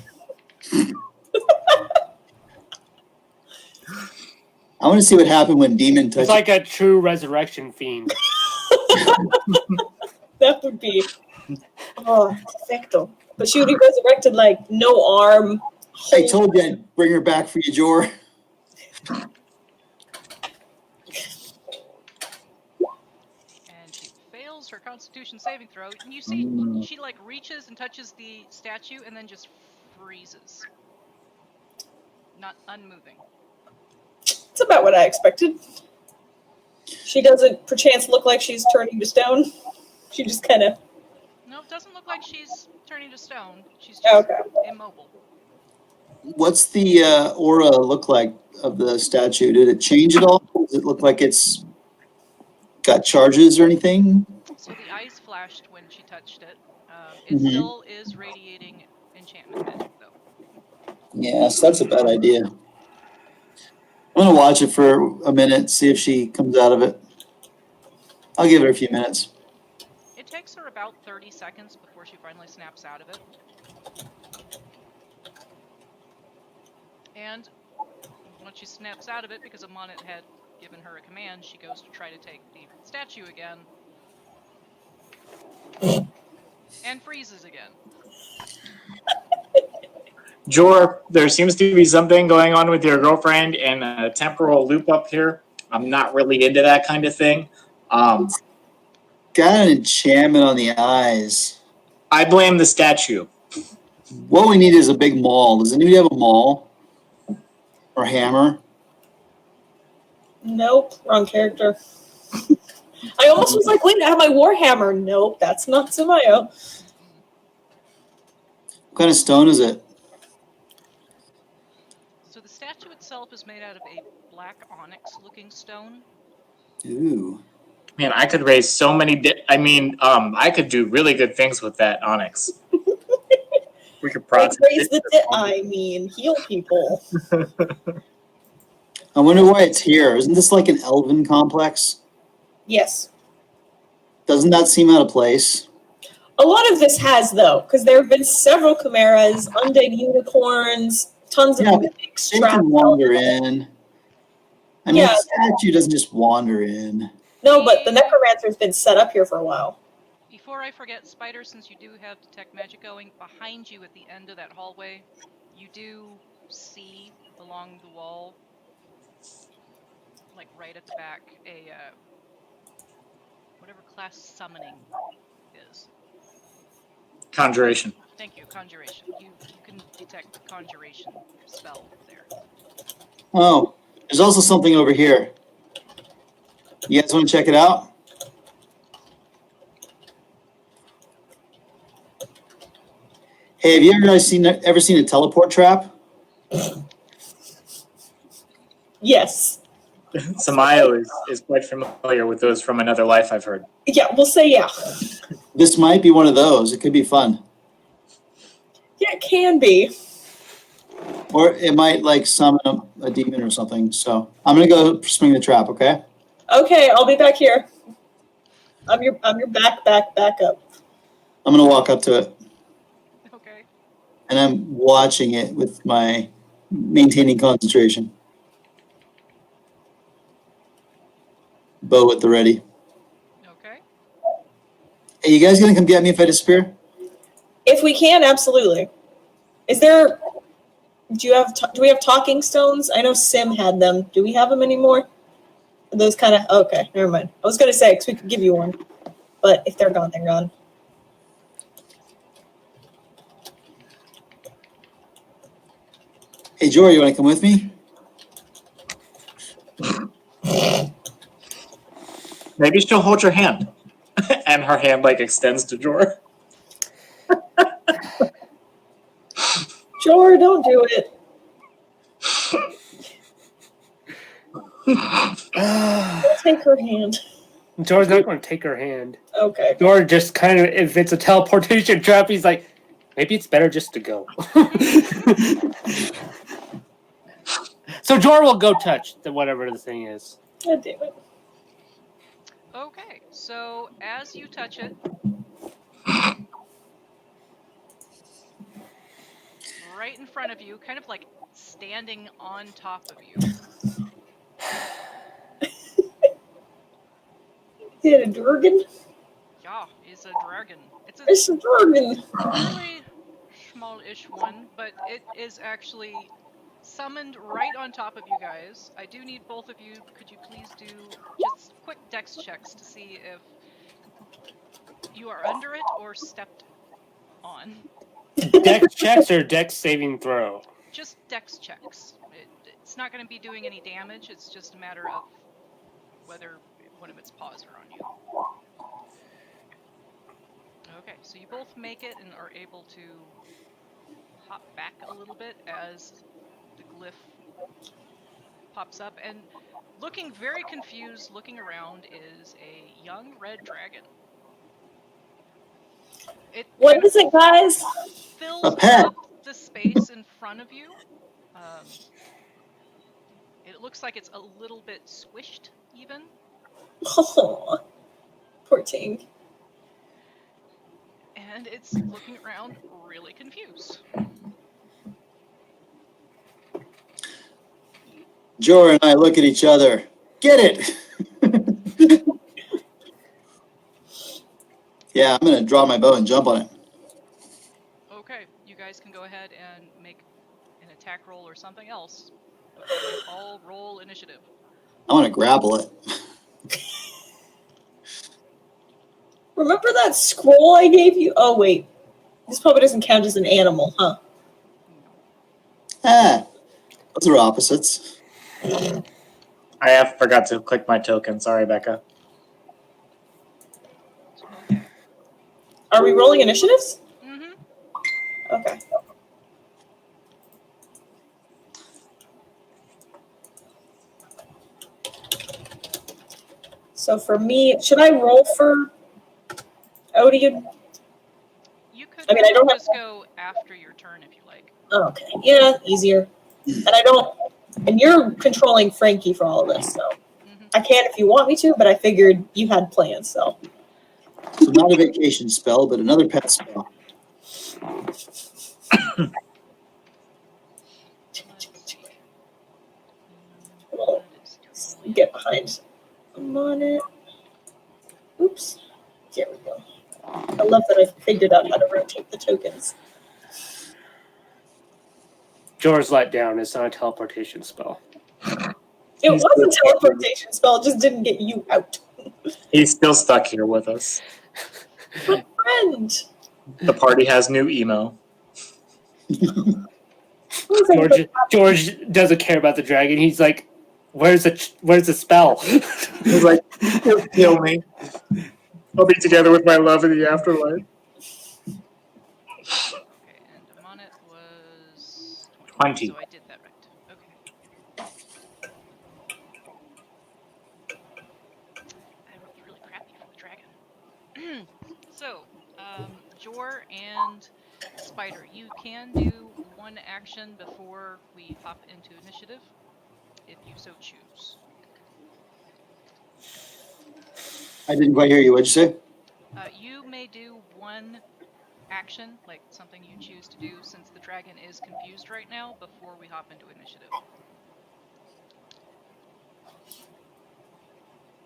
I want to see what happened when Demon touched It's like a true resurrection fiend. That would be perfecto. But she would be resurrected like no arm. I told you I'd bring her back for you, Jor. And she fails her Constitution saving throw. And you see, she like reaches and touches the statue and then just freezes, not unmoving. It's about what I expected. She doesn't perchance look like she's turning to stone. She just kind of. No, it doesn't look like she's turning to stone. She's just immobile. What's the aura look like of the statue? Did it change at all? Does it look like it's got charges or anything? So the eyes flashed when she touched it. It still is radiating enchantment magic, though. Yes, that's a bad idea. I'm gonna watch it for a minute, see if she comes out of it. I'll give it a few minutes. It takes her about 30 seconds before she finally snaps out of it. And once she snaps out of it, because Amonit had given her a command, she goes to try to take the statue again. And freezes again. Jor, there seems to be something going on with your girlfriend and a temporal loop up here. I'm not really into that kind of thing. Got an enchantment on the eyes. I blame the statue. What we need is a big maul. Does anybody have a maul? Or hammer? Nope, wrong character. I almost was like, wait, I have my Warhammer. Nope, that's not Samayo. What kind of stone is it? So the statue itself is made out of a black onyx-looking stone. Ooh. Man, I could raise so many. I could do really good things with that onyx. We could Like, process raise the heal people. I wonder why it's here. Isn't this like an elven complex? Yes. Doesn't that seem out of place? A lot of this has, though, because there have been several chimeras, undead unicorns, tons of mythics. They can wander in. I mean, the statue doesn't just wander in. No, but the necromancer's been set up here for a while. Before I forget, Spider, since you do have detect magic going, behind you at the end of that hallway, you do see along the wall, like right at the back, a whatever class summoning is. Conjuration. Thank you, conjuration. You can detect the conjuration spell there. Oh, there's also something over here. You guys want to check it out? Hey, have you ever seen a teleport trap? Yes. Samayo is quite familiar with those from another life, I've heard. Yeah, we'll say yeah. This might be one of those. It could be fun. Yeah, it can be. Or it might like summon a demon or something. So I'm gonna go swing the trap, okay? Okay, I'll be back here. I'm your backup. I'm gonna walk up to it. Okay. And I'm watching it with my maintaining concentration. Bow at the ready. Okay. Hey, you guys gonna come get me if I disappear? If we can, absolutely. Is there? Do we have talking stones? I know Sim had them. Do we have them anymore? Are those kind of okay. Never mind. I was gonna say because we could give you one, but if they're gone, they're gone. Hey, Jory, you want to come with me? Maybe she'll hold your hand. And her hand like extends to Jor. Sure, don't do it. Don't take her hand. Jor's not going to take her hand. Okay. Jor just kind of, if it's a teleportation trap, he's like, maybe it's better just to go. So Jor will go touch whatever the thing is. God damn it. Okay, so as you touch it, right in front of you, kind of like standing on top of you, Is it a dragon? Yeah, is a dragon. It's It's a dragon. fairly small-ish one, but it is actually summoned right on top of you guys. I do need both of you. Could you please do just quick dex checks to see if you are under it or stepped on? Dex checks or dex saving throw? Just dex checks. It's not going to be doing any damage. It's just a matter of whether one of its paws are on you. Okay, so you both make it and are able to hop back a little bit as the glyph pops up, and looking very confused, looking around, is a young red dragon. It What kind is it, guys? A fills pet. up the space in front of you. It looks like it's a little bit squished, even. Oh, poor thing. And it's looking around really confused. Jor and I look at each other. Get it? Yeah, I'm gonna draw my bow and jump on it. Okay, you guys can go ahead and make an attack roll or something else. Before we all roll initiative. I want to grapple it. Remember that scroll I gave you? Oh, wait. This probably doesn't count as an animal, huh? Ah, those are opposites. I have forgot to click my token. Sorry, Becca. Okay. Are we rolling initiatives? Mm-hmm. Okay. So for me, should I roll for Odium? You could I mean, I don't have- just go after your turn if you like. Oh, okay. Yeah, easier. And I don't. And you're controlling Frankie for all of this, so Mm-hmm. I can if you want me to. But I figured you had plans, so. So not a vacation spell, but another pet spell. Get behind. I'm on it. Oops. There we go. I love that I figured out how to rotate the tokens. Jor's let down. It's not a teleportation spell. It was a teleportation spell, it just didn't get you out. He's still stuck here with us. But friend. The party has new emo. George doesn't care about the dragon. He's like, where's the spell? He's like, "He'll kill me. I'll be together with my love in the afterlife." Okay, and Amonit was 20. So I did that right. Okay. I rolled really crappy for the dragon. So, Jor and Spider, you can do one action before we hop into initiative, if you so choose. I didn't quite hear you. What'd you say? You may do one action, like something you choose to do, since the dragon is confused right now, before we hop into initiative.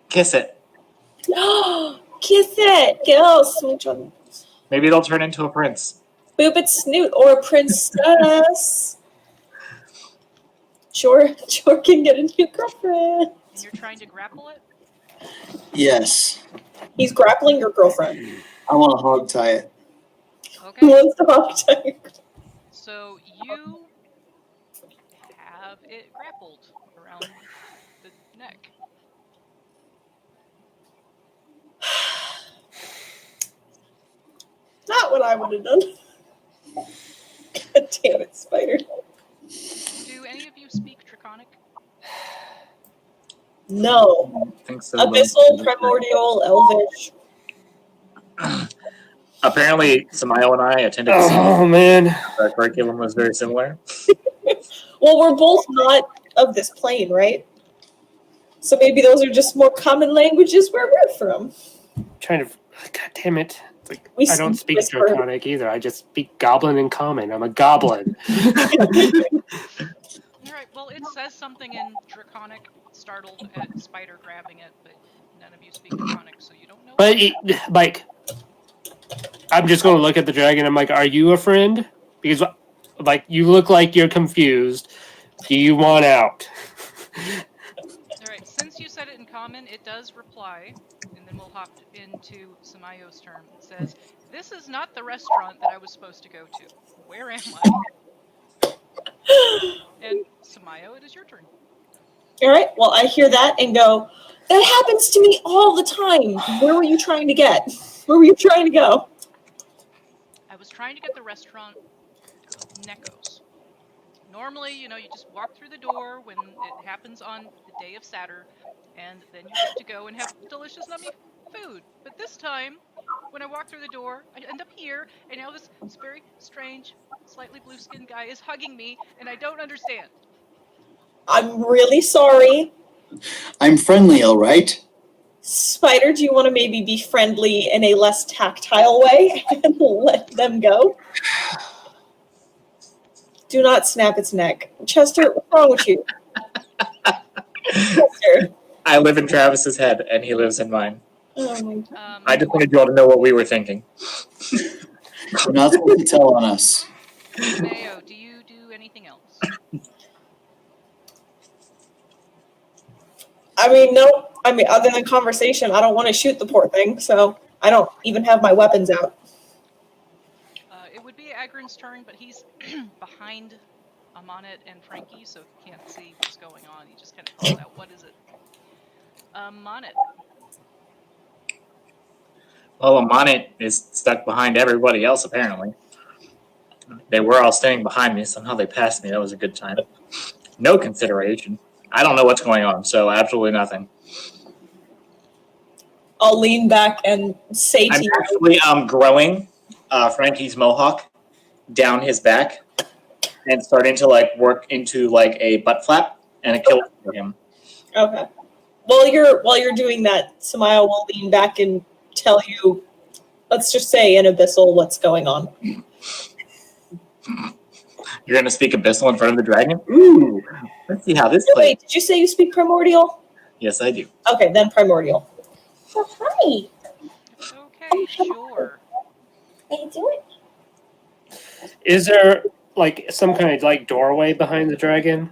Kiss it. Kiss it! Get all smooch on Maybe it'll turn into a prince. boop its snoot or a princess. Sure can get a new girlfriend. And you're trying to grapple it? Yes. He's grappling your girlfriend. I want to hog tie it. Who Okay. wants to hog tie? So you have it grappled around the neck. Not what I would have done. God damn it, Spider. Do any of you speak Draconic? No. I think so. Abyssal, primordial, elvish. Apparently, Samayo and I attended Oh man. our curriculum was very similar. Well, we're both not of this plane, right? So maybe those are just more common languages where we're from. Trying to. God damn it. It's like, We I don't speak whisper. Draconic either. I just speak Goblin in common. I'm a goblin. Alright, well, it says something in Draconic, startled at Spider grabbing it, but none of you speak Draconic, so you don't know. But like, I'm just going to look at the dragon. I'm like, are you a friend? Because like you look like you're confused. Do you want out? All right, since you said it in common, it does reply, and then we'll hop into Samayo's turn. It says, "This is not the restaurant that I was supposed to go to. Where am I?" And Samayo, it is your turn. All right. Well, I hear that and go, that happens to me all the time. Where were you trying to get? Where were you trying to go? I was trying to get the restaurant Necos. Normally, you just walk through the door when it happens on the day of Saturn, and then you get to go and have delicious, nummy food. But this time, when I walk through the door, I end up here, and now this very strange, slightly blue-skinned guy is hugging me, and I don't understand. I'm really sorry. I'm friendly, all right? Spider, do you want to maybe be friendly in a less tactile way and let them go? Do not snap its neck. Chester, what's wrong with you? Chester. I live in Travis's head, and he lives in mine. Oh my God. I just wanted you all to know what we were thinking. You're not supposed to tell on us. Mayo, do you do anything else? I mean, no. I mean, other than conversation, I don't want to shoot the poor thing, so I don't even have my weapons out. It would be Agrin's turn, but he's behind Amonit and Frankie, so he can't see what's going on. He just kind of calls out, "What is it?" Amonit. Well, Amonit is stuck behind everybody else, apparently. They were all standing behind me. Somehow they passed me. That was a good time. No consideration. I don't know what's going on, so absolutely nothing. I'll lean back and say I'm to you, actually growing Frankie's mohawk down his back and starting to work into a butt flap and a kill for him. okay. While you're doing that, Samaya will lean back and tell you, let's just say in Abyssal, what's going on. You're gonna speak Abyssal in front of the dragon? Ooh, let's see how this plays. Wait, did you say you speak Primordial? Yes, I do. Okay, then Primordial. Oh, hi. Okay, sure. How you doing? Is there some kind of doorway behind the dragon?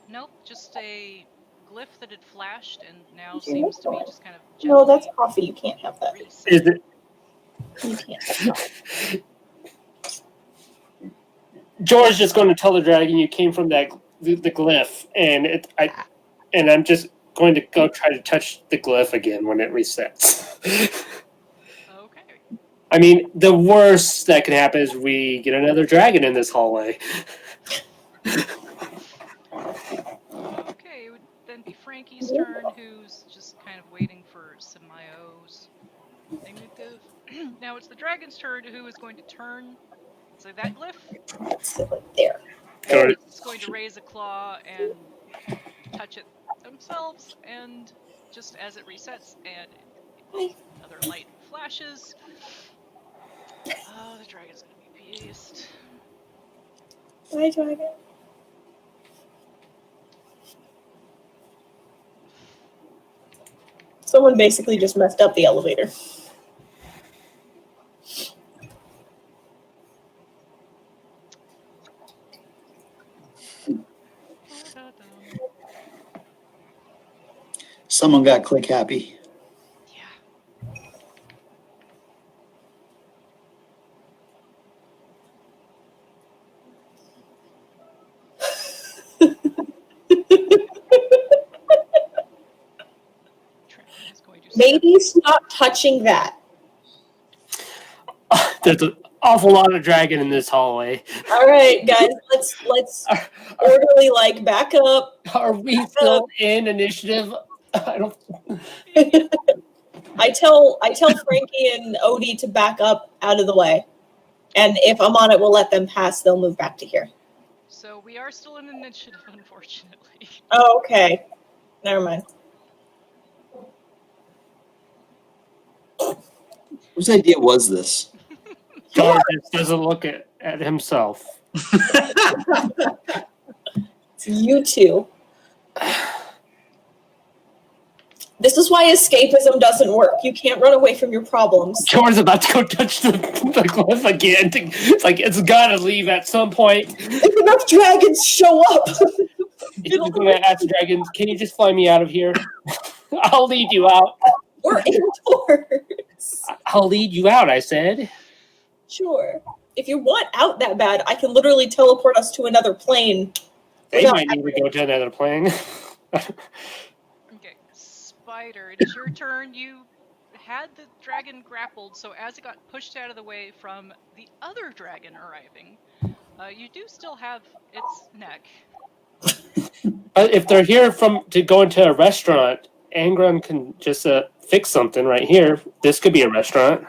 Nope, just a glyph that had flashed and now seems to be just kind of No, that's gently coffee. You can't have that. reset. Is it? You can't have that. George's just going to tell the dragon you came from the glyph, and I'm just going to go try to touch the glyph again when it resets. Okay. I mean, the worst that can happen is we get another dragon in this hallway. Okay, it would then be Frankie's turn, who's just kind of waiting for Samayo's initiative. Now it's the dragon's turn, who is going to turn. So that glyph Sit right there. is going to raise a claw and touch it themselves, and just as it resets and another light flashes, oh, the dragon's going to be pissed. Bye, dragon. Someone basically just messed up the elevator. Someone got click happy. Yeah. Dragon is going to Maybe stop touching that. There's an awful lot of dragon in this hallway. All right, guys, let's orderly back up. Are we still in initiative? I don't. I tell Frankie and Odie to back up out of the way, and if I'm on it, we'll let them pass. They'll move back to here. So we are still in initiative, unfortunately. Oh, okay. Never mind. Whose idea was this? George just doesn't look at himself. It's you two. This is why escapism doesn't work. You can't run away from your problems. Jor's about to go touch the cliff again. It's like it's gotta leave at some point. If enough dragons show up, He's gonna ask the dragons, "Can you just fly me out of here? I'll lead you out. we're indoors. I'll lead you out." I said. Sure. If you want out that bad, I can literally teleport us to another plane. They without might need to go to another plane. Okay, Spider, it is your turn. You had the dragon grappled, so as it got pushed out of the way from the other dragon arriving, you do still have its neck. But if they're here to go into a restaurant, Angron can just fix something right here. This could be a restaurant.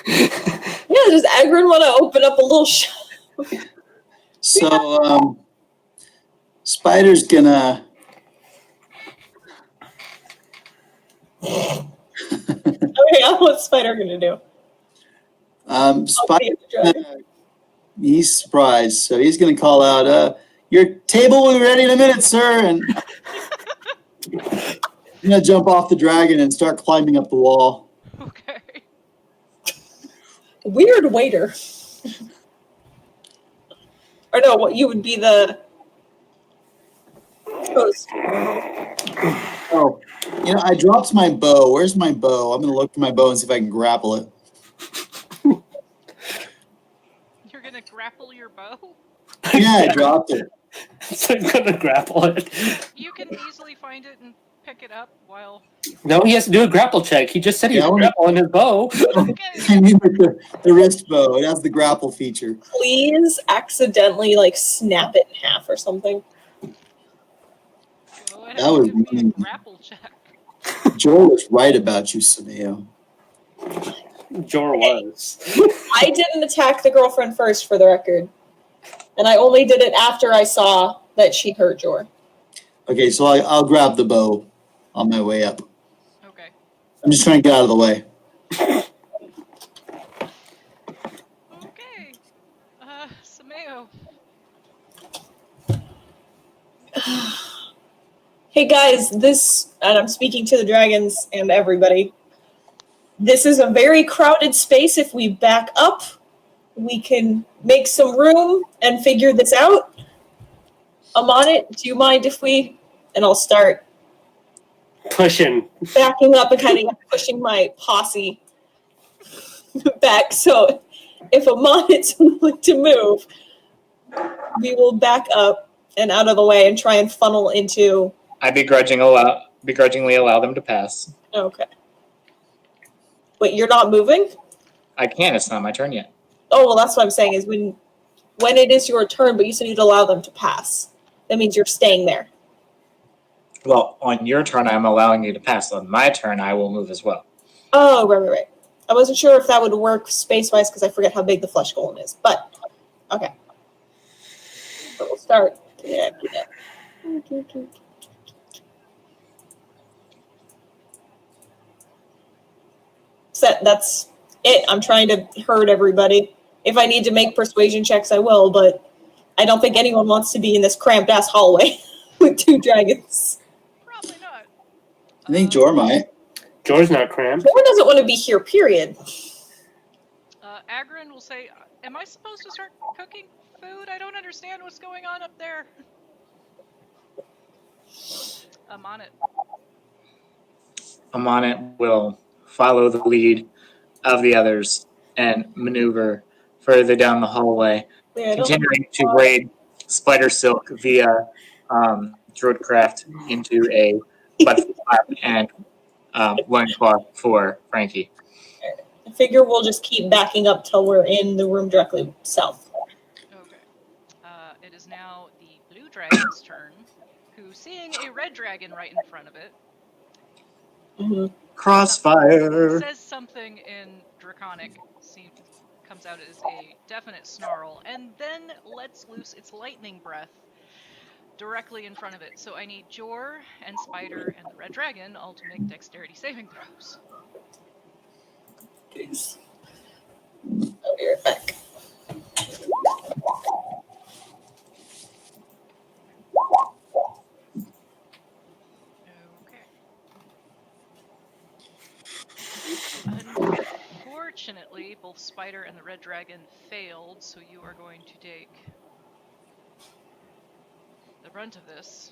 Yeah, does Agron want to open up a little shop? So, Spider's gonna. Okay, what's Spider gonna do? Spider, he's surprised, so he's gonna call out, "Your table will be ready in a minute, sir!" And I'm gonna jump off the dragon and start climbing up the wall. Okay. Weird waiter. Or no, what you would be the host. Oh, I dropped my bow. Where's my bow? I'm gonna look for my bow and see if I can grapple it. You're gonna grapple your bow? Yeah, I dropped it. So I'm gonna grapple it. You can easily find it and pick it up while... No, he has to do a grapple check. He just said he was grappling his bow. Okay. I mean, with the wrist bow, it has the grapple feature. Please accidentally snap it in half or something. Go ahead That was and give me a mean. grapple check. Joel was right about you, Sameo. Jor was. I didn't attack the girlfriend first, for the record. And I only did it after I saw that she hurt Jor. Okay, so I'll grab the bow on my way up. Okay. I'm just trying to get out of the way. Okay. Sameo. Hey guys, and I'm speaking to the dragons and everybody, this is a very crowded space. If we back up, we can make some room and figure this out. I'm on it. Do you mind if and I'll start Pushing. backing up and kind of pushing my posse back. So if Amonit's willing to move, we will back up and out of the way and try and funnel into... I begrudgingly allow them to pass. Okay. Wait, you're not moving? I can. It's not my turn yet. Oh, well, that's what I'm saying is when it is your turn, but you said you'd allow them to pass. That means you're staying there. Well, on your turn, I'm allowing you to pass. On my turn, I will move as well. Oh, right. I wasn't sure if that would work space-wise because I forget how big the flesh golem is. But, okay. So we'll start. Yeah. So that's it. I'm trying to herd everybody. If I need to make persuasion checks, I will, but I don't think anyone wants to be in this cramped-ass hallway with two dragons. Probably not. I think Jor might. Jor's not cramped. Someone doesn't want to be here, period. Agron will say, am I supposed to start cooking food? I don't understand what's going on up there. I'm on it. Amonit will follow the lead of the others and maneuver further down the hallway, Yeah, continuing to raid Spider Silk via Druidcraft into a butt flap and loincloth for Frankie. I figure we'll just keep backing up till we're in the room directly south. Okay. It is now the blue dragon's turn, who, seeing a red dragon right in front of it, Mm-hmm. Crossfire! says something in Draconic, comes out as a definite snarl, and then lets loose its lightning breath directly in front of it. So I need Jor and Spider and the red dragon all to make dexterity saving throws. Jeez. I'll be right back. Okay. Unfortunately, both Spider and the Red Dragon failed, so you are going to take the brunt of this.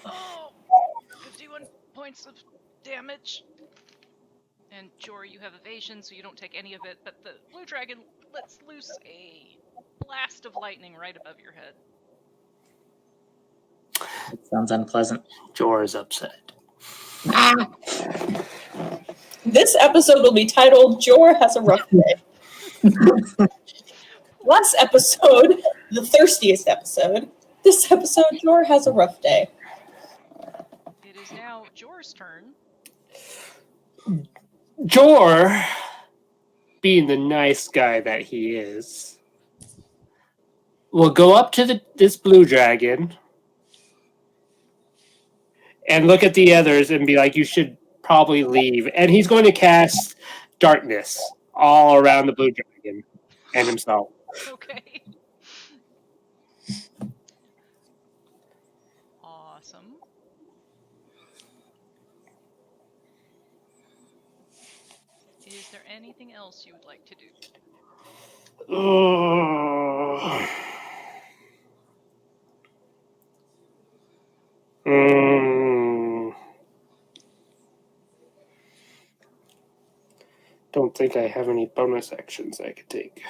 Oh, 51 points of damage. And Jor, you have evasion, so you don't take any of it, but the blue dragon lets loose a blast of lightning right above your head. Sounds unpleasant. Jor is upset. This episode will be titled "Jor Has a Rough Day." Last episode, the thirstiest episode. This episode, Jor has a rough day. It is now Jor's turn. Jor, being the nice guy that he is, will go up to this blue dragon and look at the others and be like, you should probably leave. And he's going to cast darkness all around the blue dragon and himself. Okay. Awesome. Is there anything else you would like to do? Don't think I have any bonus actions I could take.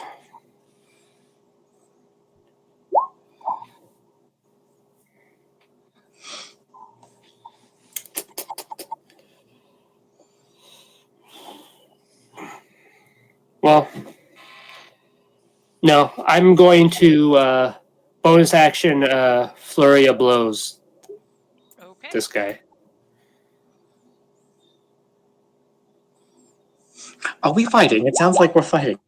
Well, no, I'm going to bonus action flurry of blows Okay. this guy. Are we fighting? It sounds like we're fighting.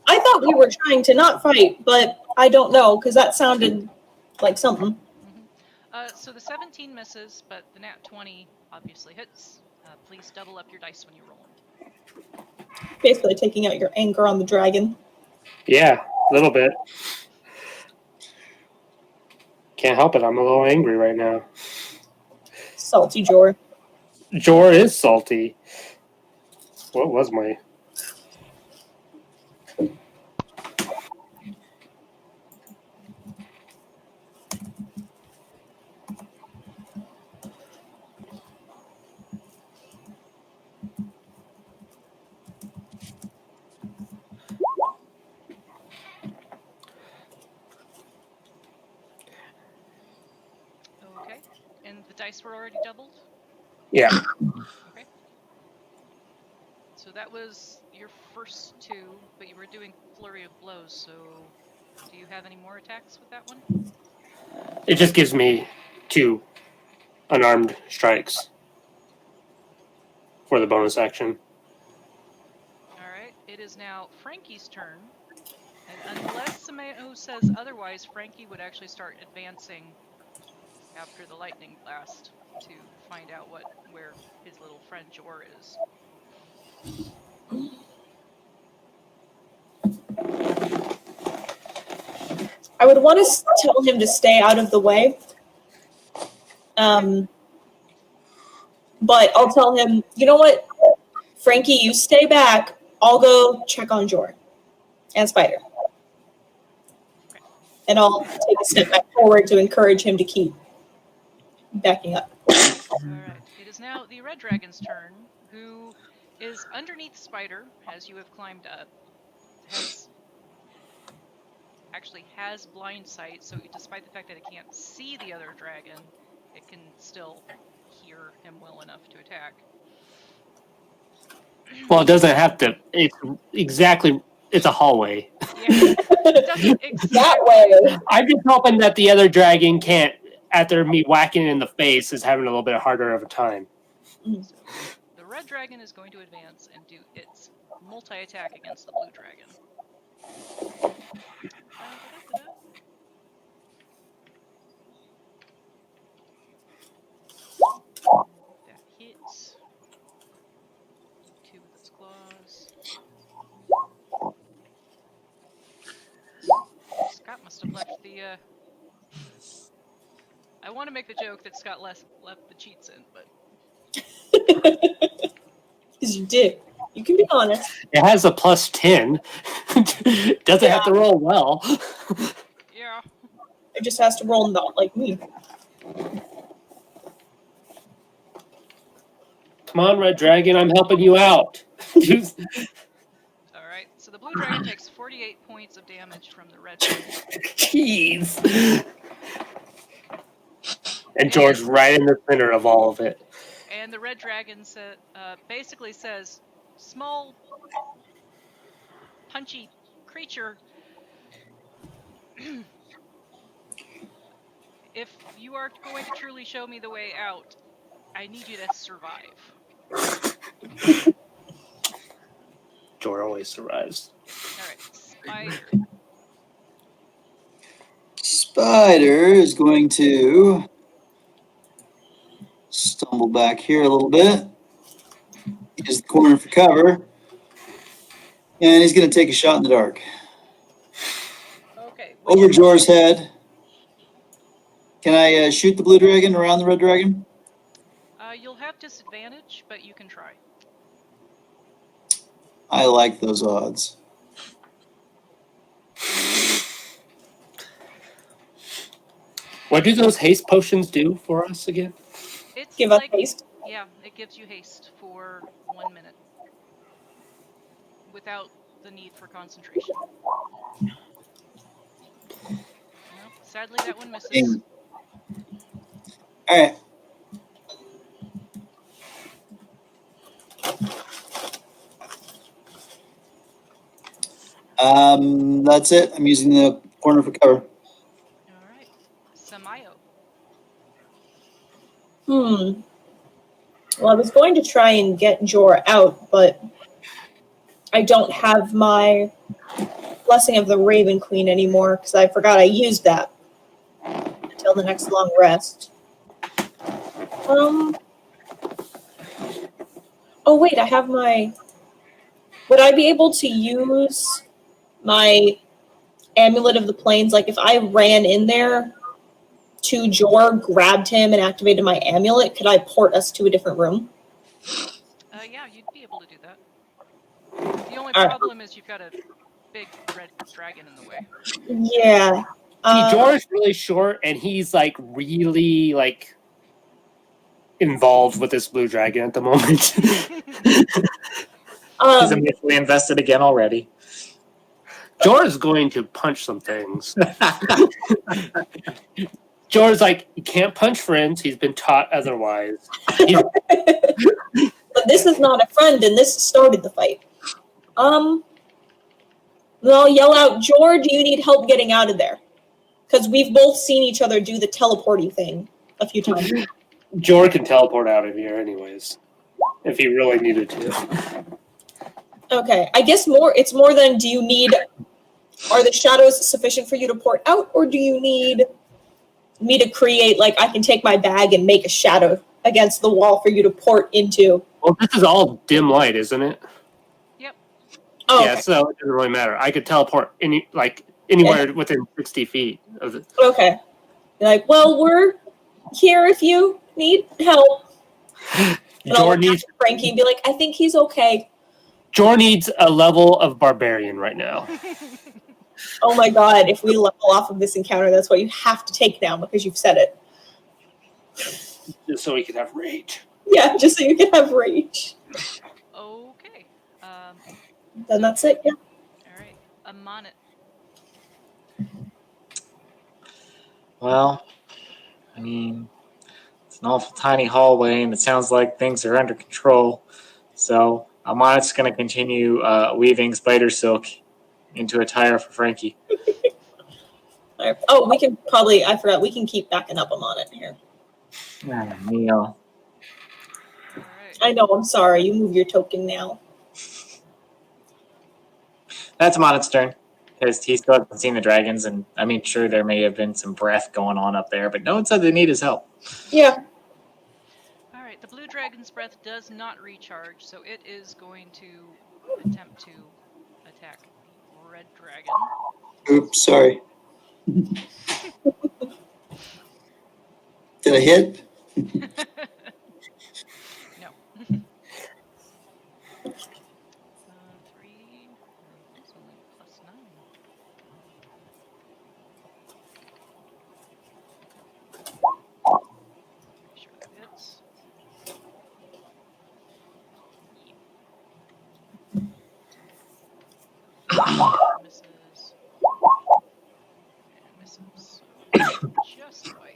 I thought we were trying to not fight, but I don't know, because that sounded like something. So the 17 misses, but the nat 20 obviously hits. Please double up your dice when you roll. Basically taking out your anger on the dragon. Yeah, a little bit. Can't help it. I'm a little angry right now. Salty Jor. Jor is salty. What was my... Okay. And the dice were already doubled? Yeah. Okay. So that was your first two, but you were doing flurry of blows, so do you have any more attacks with that one? It just gives me 2 unarmed strikes for the bonus action. Alright, it is now Frankie's turn. And unless Sameo says otherwise, Frankie would actually start advancing after the lightning blast to find out where his little friend Jor is. I would want to tell him to stay out of the way. But I'll tell him, you know what, Frankie, you stay back. I'll go check on Jor and Spider. And I'll take a step back forward to encourage him to keep backing up. Alright, it is now the Red Dragon's turn, who is underneath Spider, as you have climbed up, has blind sight, so despite the fact that it can't see the other dragon, it can still hear him well enough to attack. Well, it doesn't have to. It's a hallway. Yeah, it doesn't exactly. That way. I'm just hoping that the other dragon can't, after me whacking it in the face, is having a little bit harder of a time. So, the red dragon is going to advance and do its multi-attack against the blue dragon. That hits. 2 with its claws. Must have left the. I want to make the joke that Scott left the cheats in, but Because you did. You can be honest. It has a +10. Doesn't have to roll well. yeah. It just has to roll not like me. Come on, Red Dragon, I'm helping you out. All right. So the blue dragon takes 48 points of damage from the red dragon. Jeez. And George right in the center of all of it. And the red dragon basically says, "Small, punchy creature, if you are going to truly show me the way out, I need you to survive." George always survives. All right, Spider. Spider is going to stumble back here a little bit. Use the corner for cover. And he's going to take a shot in the dark. Okay. Over Jor's head. Can I shoot the blue dragon around the red dragon? You'll have disadvantage, but you can try. I like those odds. What do those haste potions do for us again? It's Give us haste. Yeah, it gives you haste for 1 minute. Without the need for concentration. Well, sadly, that one misses. All right. That's it. I'm using the corner for cover. All right. Samayo. Well, I was going to try and get Jor out, but I don't have my Blessing of the Raven Queen anymore because I forgot I used that until the next long rest. Oh, wait, I have my... Would I be able to use my Amulet of the Plains? Like, if I ran in there to Jor, grabbed him, and activated my amulet, could I port us to a different room? Yeah, you'd be able to do that. The only problem is you've got a big red dragon in the way. Yeah. Jor is really short, and he's, like, really, like, involved with this blue dragon at the moment. He's immediately invested again already. Jor is going to punch some things. Jor's like, you can't punch friends. He's been taught otherwise. But this is not a friend, and this started the fight. Well, I'll yell out, Jor, do you need help getting out of there? Because we've both seen each other do the teleporting thing a few times. Jor can teleport out of here anyways, if he really needed to. Okay, I guess it's more than, are the shadows sufficient for you to port out, or do you need me to create, like, I can take my bag and make a shadow against the wall for you to port into? Well, this is all dim light, isn't it? Yep. Oh, yeah, okay. So it doesn't really matter. I could teleport anywhere within 60 feet of the... Okay. Like, well, we're here if you need help. Jor needs Frankie and be like, I think he's okay. Jor needs a level of barbarian right now. Oh my god, if we level off of this encounter, that's what you have to take now because you've said it. Just so he can have rage. Yeah, just so you can have rage. Okay. Then that's it, yeah. Alright. Amonit. Well, I mean, it's an awful tiny hallway, and it sounds like things are under control. So Amonit's going to continue weaving spider silk into a tire for Frankie. Oh, we can probably, I forgot, we can keep backing up on it here. Neil. Alright. I know, I'm sorry, you move your token now. That's Amonit's turn, because he still hasn't seen the dragons, and I mean, sure, there may have been some breath going on up there, but no one said they need his help. Yeah. Alright, the blue dragon's breath does not recharge, so it is going to attempt to attack the red dragon. Oops, sorry. Did I hit? No. 3. It's only +9. Pretty sure that hits. Yep. Misses. And misses. So just white.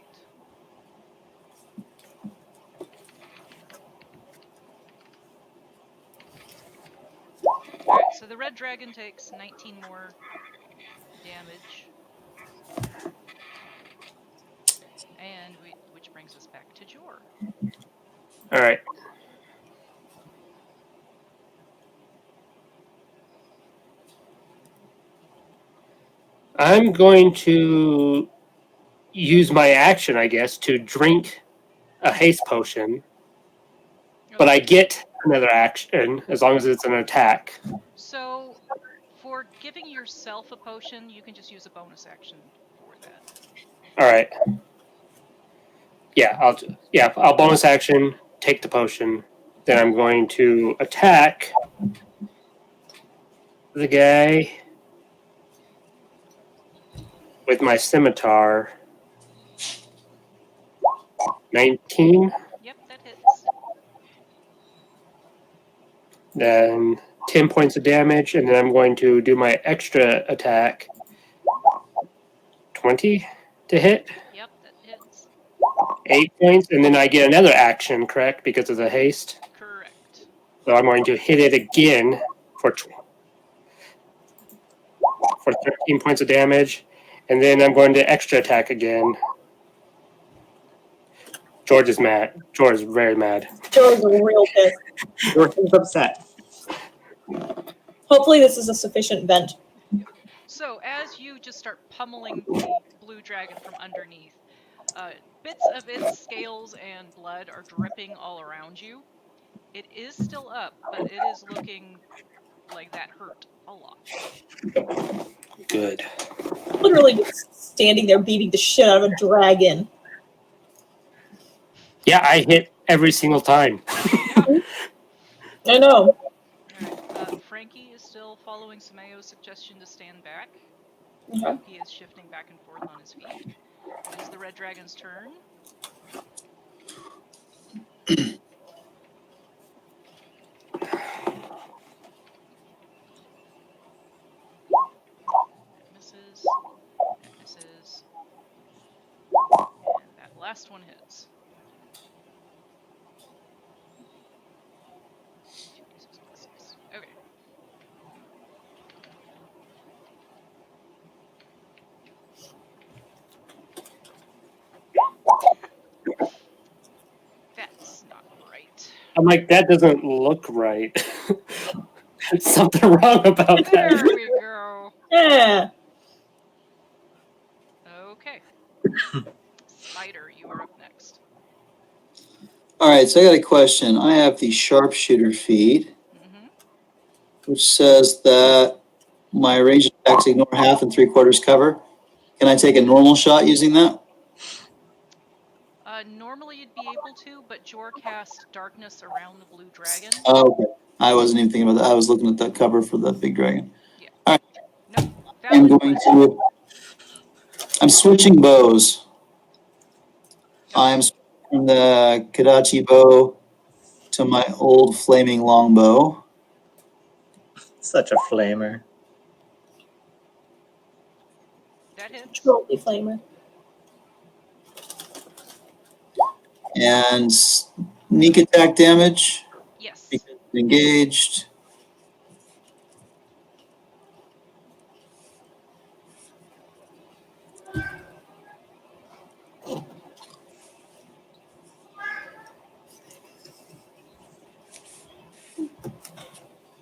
Alright, so the red dragon takes 19 more damage. And which brings us back to Jor. All right. I'm going to use my action, I guess, to drink a haste potion, but I get another action as long as it's an attack. So, for giving yourself a potion, you can just use a bonus action for that. All right. Yeah, I'll bonus action, take the potion. Then I'm going to attack the guy with my scimitar. 19. Yep, that hits. Then 10 points of damage, and then I'm going to do my extra attack. 20 to hit. Yep, that hits. 8 points, and then I get another action, correct? Because of the haste. Correct. So I'm going to hit it again for 13 points of damage, and then I'm going to extra attack again. George is mad. George is very mad. George is real pissed. George is upset. Hopefully this is a sufficient vent. So, as you just start pummeling the blue dragon from underneath, bits of its scales and blood are dripping all around you. It is still up, but it is looking like that hurt a lot. Good. Literally just standing there beating the shit out of a dragon. Yeah, I hit every single time. I know. Alright, Frankie is still following Samayo's suggestion to stand back. Okay. He is shifting back and forth on his feet. It is the red dragon's turn. That misses. That misses. And that last one hits. 2d6 plus 6. Okay. That's not right. I'm like, that doesn't look right. There's something wrong about There that. we go. Yeah. Okay. Spider, you are up next. All right, so I got a question. I have the sharpshooter feed, Mm-hmm. which says that my range attacks ignore half and 3/4 cover. Can I take a normal shot using that? Normally you'd be able to, but Jor cast darkness around the blue dragon. Oh, okay. I wasn't even thinking about that. I was looking at the cover for the big dragon. Yeah. All right. Nope. That I'm one going was. to. I'm switching bows. I'm switching from the Kadachi bow to my old flaming longbow. Such a flamer. That hits. Trophy flamer. And sneak attack damage Yes. because it's engaged.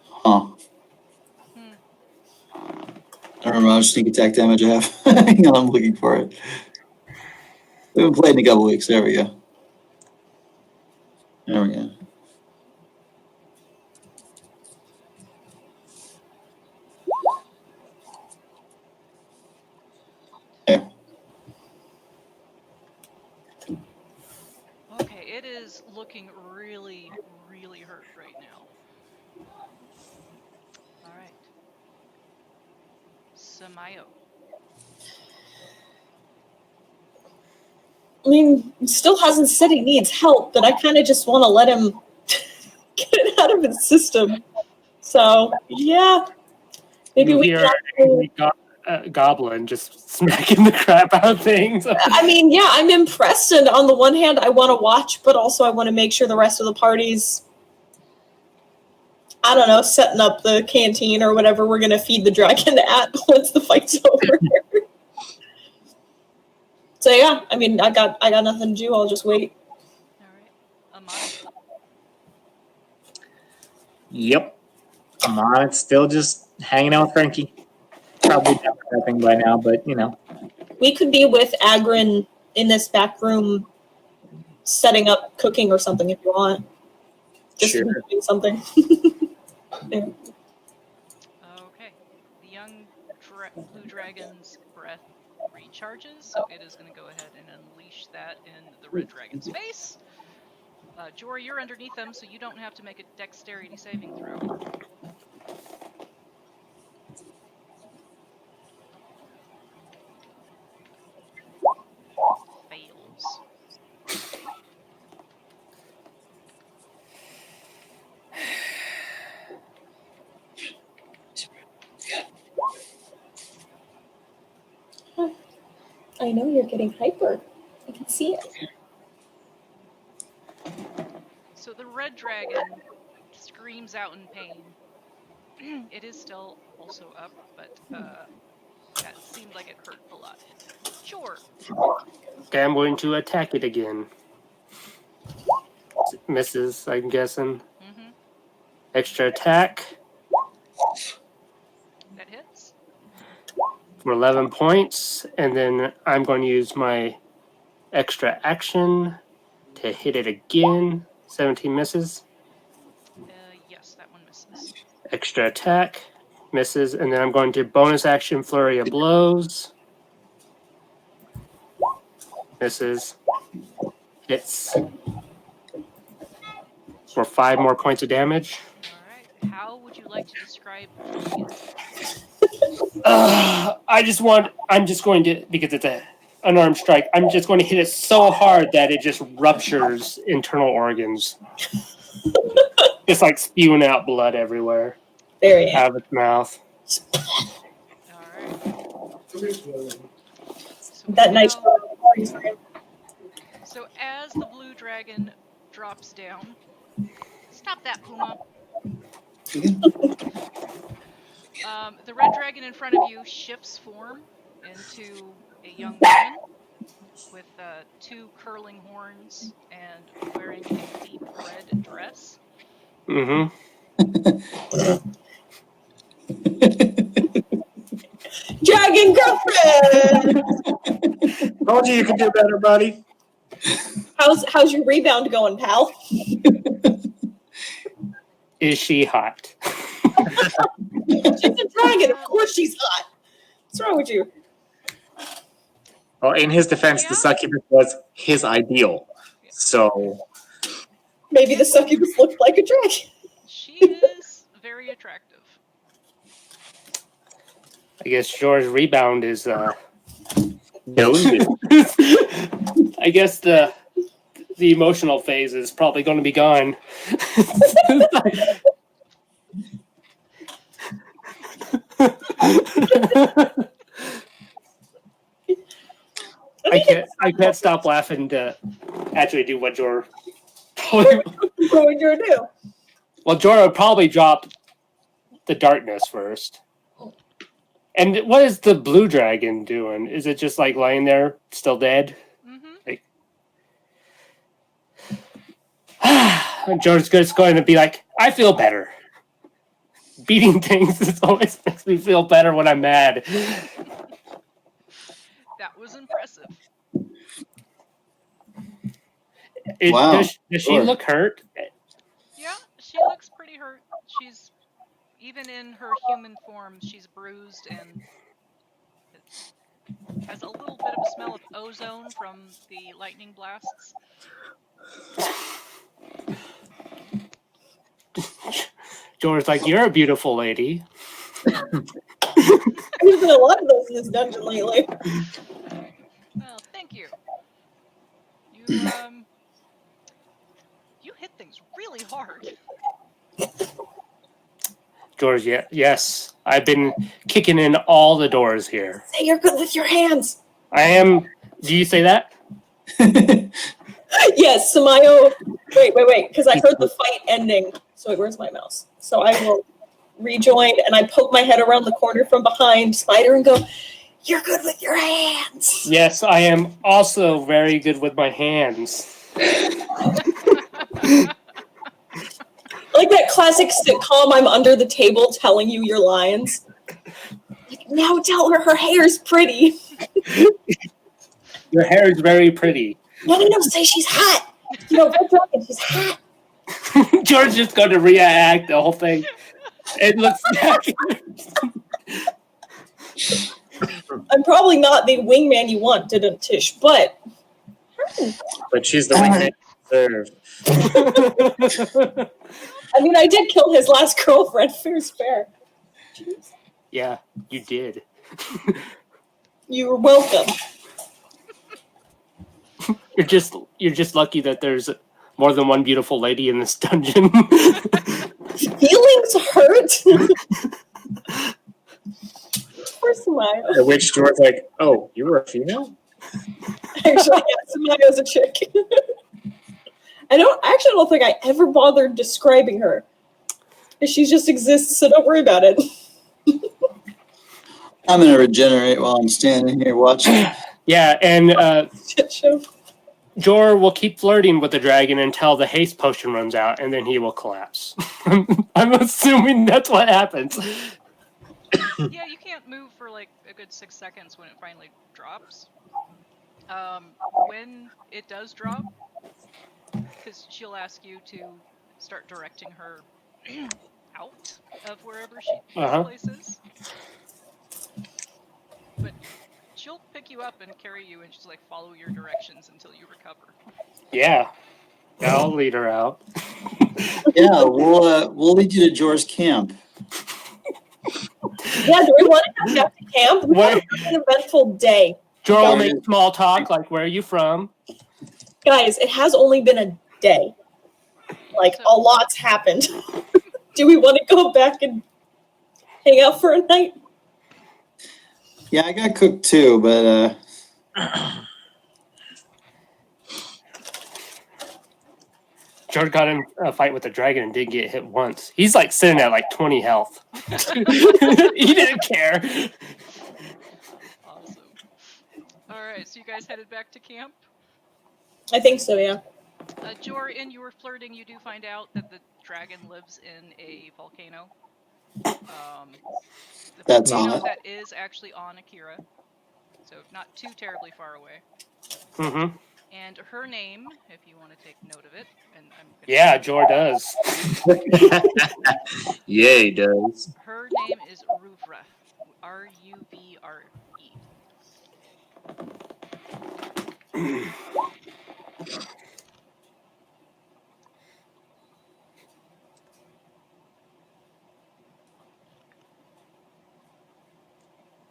Huh. Hmm. I don't remember how much sneak attack damage I have. Hang on, I'm looking for it. We haven't played in a couple weeks. There we go. There we go. Okay. is looking really, really hurt right now. All right. Samayo. I mean, he still hasn't said he needs help, but I kind of just want to let him get it out of his system. So, yeah. Maybe You we hear can actually, goblin just smacking the crap out of things. I mean, yeah, I'm impressed, and on the one hand, I want to watch, but also I want to make sure the rest of the party's, I don't know, setting up the canteen or whatever we're going to feed the dragon at once the fight's over. So, yeah, I mean, I got nothing to do. I'll just wait. All right. Amani. Yep. I'm on it. Still just hanging out with Frankie. Probably done prepping by now, but you know. We could be with Agrin in this back room setting up cooking or something if you want. Just Sure. doing something. Yeah. Okay. The young blue dragon's breath recharges, so it is going to go ahead and unleash that in the red dragon's face. Jory, you're underneath them, so you don't have to make a dexterity saving throw. Fails. I know you're getting hyper. I can see it. So the red dragon screams out in pain. It is still also up, but that seemed like it hurt a lot. Sure. Okay, I'm going to attack it again. Misses, I'm guessing. Mm-hmm. Extra attack That hits. for 11 points, and then I'm going to use my extra action to hit it again. 17 misses. Yes, that one misses. Extra attack misses, and then I'm going to bonus action flurry of blows. Misses. Hits for 5 more points of damage. All right. How would you like to describe hitting it? I'm just going to, because it's a unarmed strike, I'm just going to hit it so hard that it just ruptures internal organs. It's like spewing out blood everywhere There you out of its mouth. All right. So That nice. So as the blue dragon drops down, stop that, Puma. The red dragon in front of you shifts form into a young woman with 2 curling horns and wearing a deep red dress. Mm-hmm. Dragon girlfriend! Told you could do better, buddy. How's your rebound going, pal? Is she hot? She's a dragon. Of course she's hot. What's wrong with you? Well, in his defense, the succubus was his ideal. So Maybe the succubus looked like a dragon. She is very attractive. I guess George's rebound is nosy. I guess the emotional phase is probably going to be gone. I can't stop laughing to actually do what Jor told me. What would you do? Well, Jor would probably drop the darkness first. And what is the blue dragon doing? Is it just like laying there, still dead? Mm-hmm. And Jor's just going to be like, I feel better. Beating things always makes me feel better when I'm mad. That was impressive. Wow. Does she look hurt? Yeah, she looks pretty hurt. She's, even in her human form, she's bruised and has a little bit of a smell of ozone from the lightning blasts. Jor's like, you're a beautiful lady. There's been a lot of those in this dungeon lately. Well, thank you. You hit things really hard. George, yes. I've been kicking in all the doors here. Say you're good with your hands. I am. Do you say that? Yes, Samayo. Wait, because I heard the fight ending. So where's my mouse? So I will rejoin, and I poke my head around the corner from behind Spider and go, "You're good with your hands." Yes, I am also very good with my hands. Like that classic sitcom, I'm under the table telling you your lines. Like, now tell her hair's pretty. Your hair is very pretty. No, say she's hot. You know, Red Dragon, she's hot. George's just going to react the whole thing. It looks I'm probably not the wingman you want, didn't Tish, but she's the wingman you deserve. I mean, I did kill his last girlfriend. Fair's fair. Jeez. Yeah, you did. You're welcome. You're just lucky that there's more than one beautiful lady in this dungeon. Feelings hurt. Poor Samaya. At which George's like, oh, you were a female? Actually, yeah, Samaya's a chick. I actually don't think I ever bothered describing her. She just exists, so don't worry about it. I'm going to regenerate while I'm standing here watching. Yeah, and Shit show. Jor will keep flirting with the dragon until the haste potion runs out, and then he will collapse. I'm assuming that's what happens. Yeah, you can't move for like a good 6 seconds when it finally drops. When it does drop, because she'll ask you to start directing her out of wherever she places. But she'll pick you up and carry you and just like follow your directions until you recover. Yeah, I'll lead her out. Yeah, we'll lead you to Jor's camp. Yeah, do we want to come back to camp? We had an eventful day. Jor will make small talk, like, where are you from? Guys, it has only been a day. Like, a lot's happened. Do we want to go back and hang out for a night? Yeah, I got cooked too, but Jor got in a fight with the dragon and didn't get hit once. He's like sitting at like 20 health. He didn't care. Awesome. Alright, so you guys headed back to camp? I think so, yeah. Jor, in your flirting, you do find out that the dragon lives in a volcano. The That's volcano on it. that is actually on Akira, so not too terribly far away. Mm-hmm. And her name, if you want to take note of it, and I'm gonna Yeah, Jor does. Yeah, he does. her name is Ruvre. Ruvre.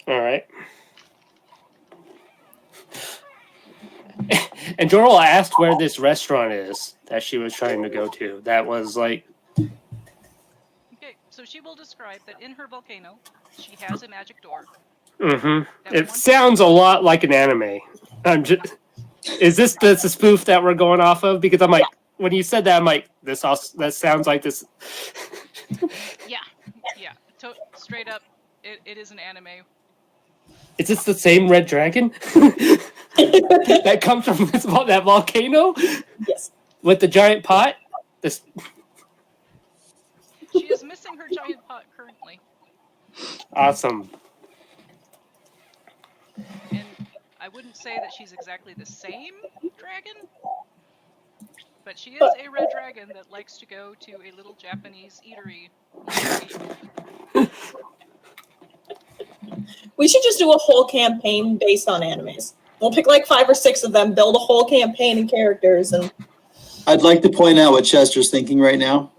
All right. And Jorl asked where this restaurant is that she was trying to go to. That was like... Okay, so she will describe that in her volcano, she has a magic door. Mm-hmm. It sounds a lot like an anime. Is this the spoof that we're going off of? Because I'm like, when you said that, I'm like, that sounds like this. Yeah. Straight up, it is an anime. Is this the same red dragon that comes from that volcano? Yes. With the giant pot? She is missing her giant pot currently. Awesome. And I wouldn't say that she's exactly the same dragon, but she is a red dragon that likes to go to a little Japanese eatery. We should just do a whole campaign based on animes. We'll pick like 5 or 6 of them, build a whole campaign and characters, and I'd like to point out what Chester's thinking right now.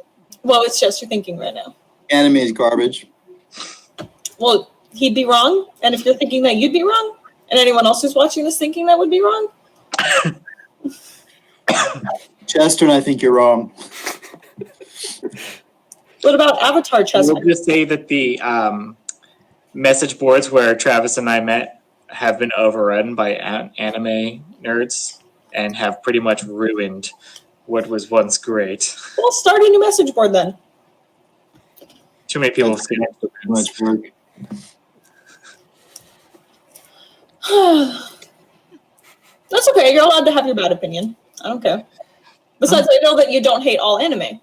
Well, it's Chester thinking right now. Anime is garbage. Well, he'd be wrong. And if you're thinking that you'd be wrong, and anyone else who's watching this thinking that would be wrong, Chester, and I think you're wrong. what about Avatar, Chester? We'll just say that the message boards where Travis and I met have been overrun by anime nerds and have pretty much ruined what was once great. Well, start a new message board then. Too many people That's say too much work. That's okay. You're allowed to have your bad opinion. I don't care. Besides, I know that you don't hate all anime.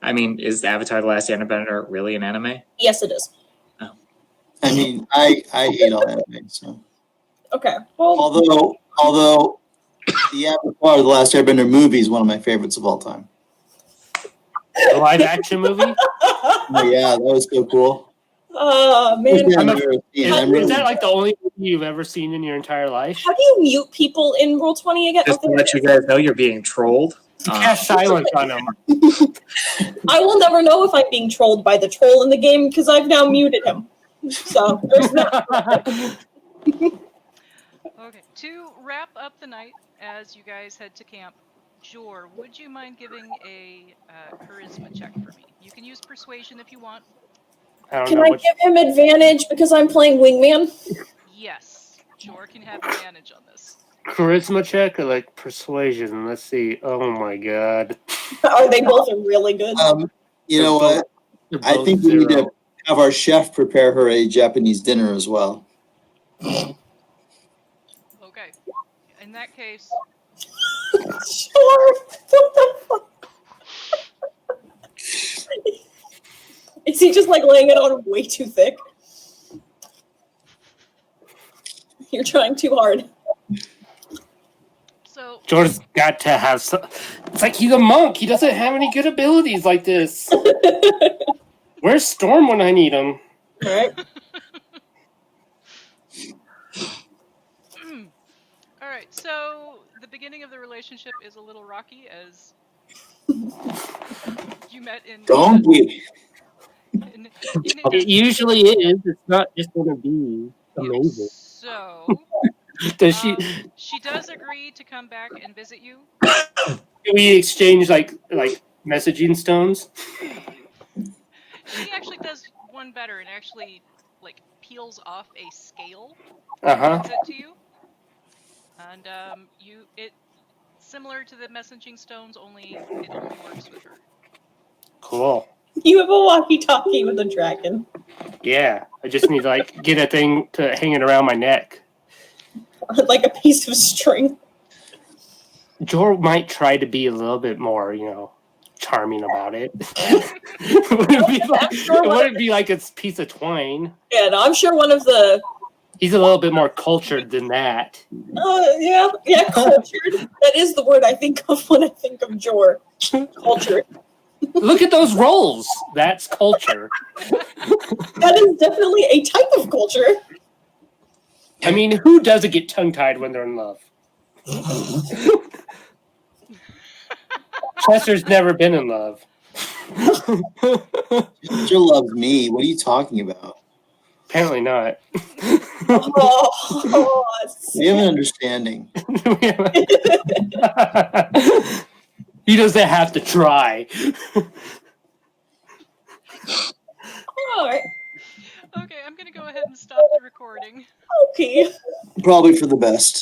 I mean, is Avatar: The Last Airbender really an anime? Yes, it is. I mean, I hate all anime. So, Okay. Well, although the Avatar: The Last Airbender movie is one of my favorites of all time. The live action movie? Oh, yeah, that was so cool. oh man, Is that like the only movie you've ever seen in your entire life? how do you mute people in Roll20 again? Just to let you guys know, you're being trolled. Cast silence on them. I will never know if I'm being trolled by the troll in the game because I've now muted him. So there's that. Okay, to wrap up the night as you guys head to camp, Jor, would you mind giving a charisma check for me? You can use persuasion if you want. I don't Can know I which. give him advantage because I'm playing Wingman? Yes, Jor can have advantage on this. Charisma check or like persuasion? Let's see. Oh my god. Are they both really good? You know what? They're I both think we need zero. to have our chef prepare her a Japanese dinner as well. Okay. In that case, Sure. What the fuck? Is he just like laying it on way too thick? You're trying too hard. so Jordan's got to have some. It's like he's a monk. He doesn't have any good abilities like this. Where's Storm when I need him? All right. all right. So the beginning of the relationship is a little rocky as you met in. Donkey. in It usually is. It's not just going to be amazing. So Does she? she does agree to come back and visit you. Do we exchange like messaging stones? She actually does one better and actually like peels off a scale Uh huh. and sends it to you. And it similar to the messaging stones, only it only works with her. Cool. You have a walkie-talkie with a dragon. Yeah, I just need to like get a thing to hang it around my neck. Or like a piece of string. Jor might try to be a little bit more, charming about it. It wouldn't be like a piece of twine. Yeah, no, I'm sure one of the He's a little bit more cultured than that. yeah, cultured. That is the word I think of when I think of Jor. Cultured. Look at those rolls. That's culture. That is definitely a type of culture. I mean, who doesn't get tongue-tied when they're in love? Chester's never been in love. Chester loves me. What are you talking about? Apparently not. Oh, We have an understanding. He doesn't have to try. all right. Okay, I'm gonna go ahead and stop the recording. Okay. Probably for the best.